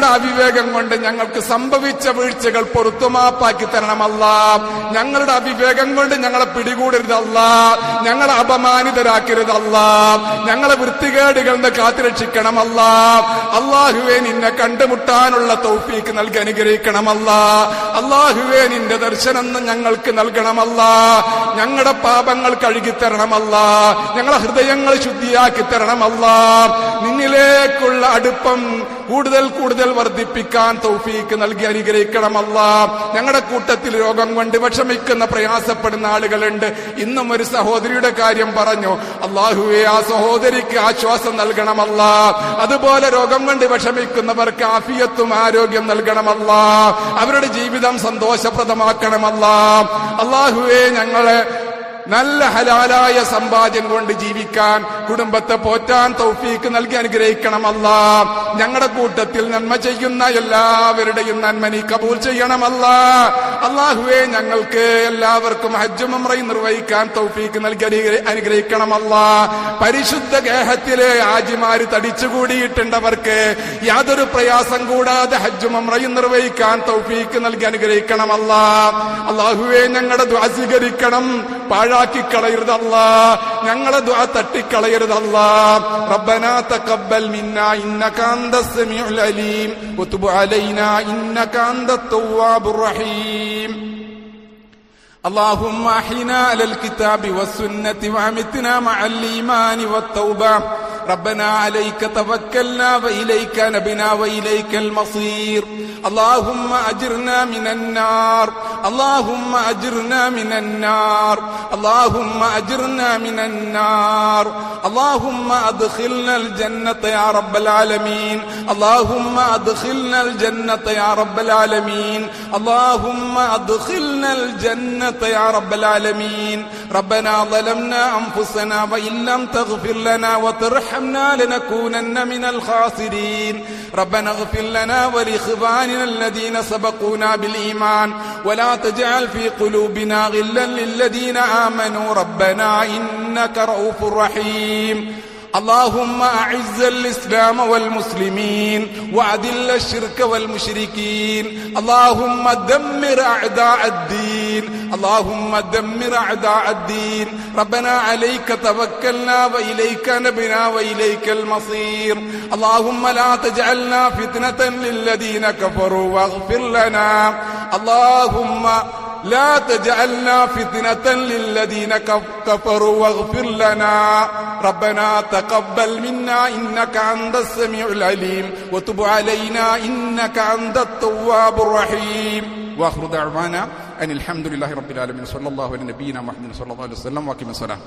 അവിവേകം കൊണ്ട് ഞങ്ങൾക്ക് സംഭവിച്ച വീഴ്ചകൾ പൊറുത്തുമാപ്പാക്കി തരണമല്ലാ. ഞങ്ങളുടെ അവിവേകം കൊണ്ട് ഞങ്ങളെ പിടികൂടരുതല്ലാ, ഞങ്ങളെ അപമാനിതരാക്കരുതല്ലാ, ഞങ്ങളെ വൃത്തികേടുകളിൽ നിന്ന് കാത്തുരക്ഷിക്കണമല്ലാ. അല്ലാഹുവേ, നിന്നെ കണ്ടുമുട്ടാനുള്ള തൗഫീക്ക് നൽകി അനുഗ്രഹിക്കണമല്ലാ. അല്ലാഹുവേ, നിന്റെ ദർശനം ഞങ്ങൾക്ക് നൽകണമല്ലാ. ഞങ്ങളുടെ പാപങ്ങൾ കഴുകിത്തരണമല്ലാ, ഞങ്ങളെ ഹൃദയങ്ങൾ ശുദ്ധിയാക്കി തരണമല്ലാ. നിന്നിലേക്കുള്ള അടുപ്പം കൂടുതൽ വർദ്ധിപ്പിക്കാൻ തൗഫീക്ക് നൽകി അനുഗ്രഹിക്കണമല്ലാ. ഞങ്ങളുടെ കൂട്ടത്തിൽ രോഗം കൊണ്ട് വിഷമിക്കുന്ന പ്രയാസപ്പെടുന്ന ആളുകളുണ്ട്. ഇന്നും ഒരു സഹോദരിയുടെ കാര്യം പറഞ്ഞു. അല്ലാഹുവേ, ആ സഹോദരിക്ക് ആശ്വാസം നൽകണമല്ലാ. അതുപോലെ രോഗം കൊണ്ട് വിഷമിക്കുന്നവർക്ക് ആഫിയത്തും ആരോഗ്യം നൽകണമല്ലാ. അവരുടെ ജീവിതം സന്തോഷപ്രദമാക്കണമല്ലാ. അല്ലാഹുവേ, ഞങ്ങളെ നല്ല ഹലാലായ സമ്പാദ്യം കൊണ്ട് ജീവിക്കാൻ, കുടുംബത്തെ പോറ്റാൻ തൗഫീക്ക് നൽകി അനുഗ്രഹിക്കണമല്ലാ. ഞങ്ങളുടെ കൂട്ടത്തിൽ നന്മ ചെയ്യുന്ന എല്ലാവരുടെയും നന്മ നീ കബൂൽ ചെയ്യണമല്ലാ. അല്ലാഹുവേ, ഞങ്ങൾക്ക് എല്ലാവർക്കും ഹജ്ജും ഉംറയും നിർവഹിക്കാൻ തൗഫീക്ക് നൽകി അനുഗ്രഹിക്കണമല്ലാ. പരിശുദ്ധ ഗേഹത്തിലെ ഹാജിമാര് തടിച്ചുകൂടിയിട്ടുണ്ടവർക്ക് യാതൊരു പ്രയാസം കൂടാതെ ഹജ്ജും ഉംറയും നിർവഹിക്കാൻ തൗഫീക്ക് നൽകി അനുഗ്രഹിക്കണമല്ലാ. അല്ലാഹുവേ, ഞങ്ങളുടെ ദുആ സ്വീകരിക്കണം, പാഴാക്കി കളയരുതല്ലാ. ഞങ്ങളെ ദുആ തട്ടിക്കളയരുതല്ലാ. റബ്ബനാ തഖബ്ബൽ മിന്നാ ഇന്നക അന്തസ് സമീഉൽ അലീം വതുബ് അലൈനാ ഇന്നക അന്തത് തവ്വാബുർ റഹീം. اللهم احينا على الكتاب والسنة وامتنا مع الإيمان والتوبة. ربنا عليك توكلنا وإليك نبنا وإليك المصير. اللهم أجرنا من النار، اللهم أجرنا من النار، اللهم أجرنا من النار. اللهم أدخلنا الجنة يا رب العالمين، اللهم أدخلنا الجنة يا رب العالمين، اللهم أدخلنا الجنة يا رب العالمين. ربنا ظلمنا أنفسنا وإن لم تغفر لنا وترحمنا لنكونن من الخاسرين. ربنا اغفر لنا ولإخواننا الذين سبقونا بالإيمان ولا تجعل في قلوبنا غلا للذين آمنوا ربنا إنك رؤوف رحيم. اللهم أعز الإسلام والمسلمين وأذل الشرك والمشركين. اللهم دمر أعداء الدين، اللهم دمر أعداء الدين. ربنا عليك توكلنا وإليك نبنا وإليك المصير. اللهم لا تجعلنا فتنة للذين كفروا واغفر لنا. اللهم لا تجعلنا فتنة للذين كفروا واغفر لنا. ربنا تقبل منا إنك أنت السميع العليم وتب علينا إنك أنت التواب الرحيم. وآخر دعوانا أن الحمد لله رب العالمين. صلى الله على نبينا محمد صلى الله عليه وسلم. وأقم الصلاة.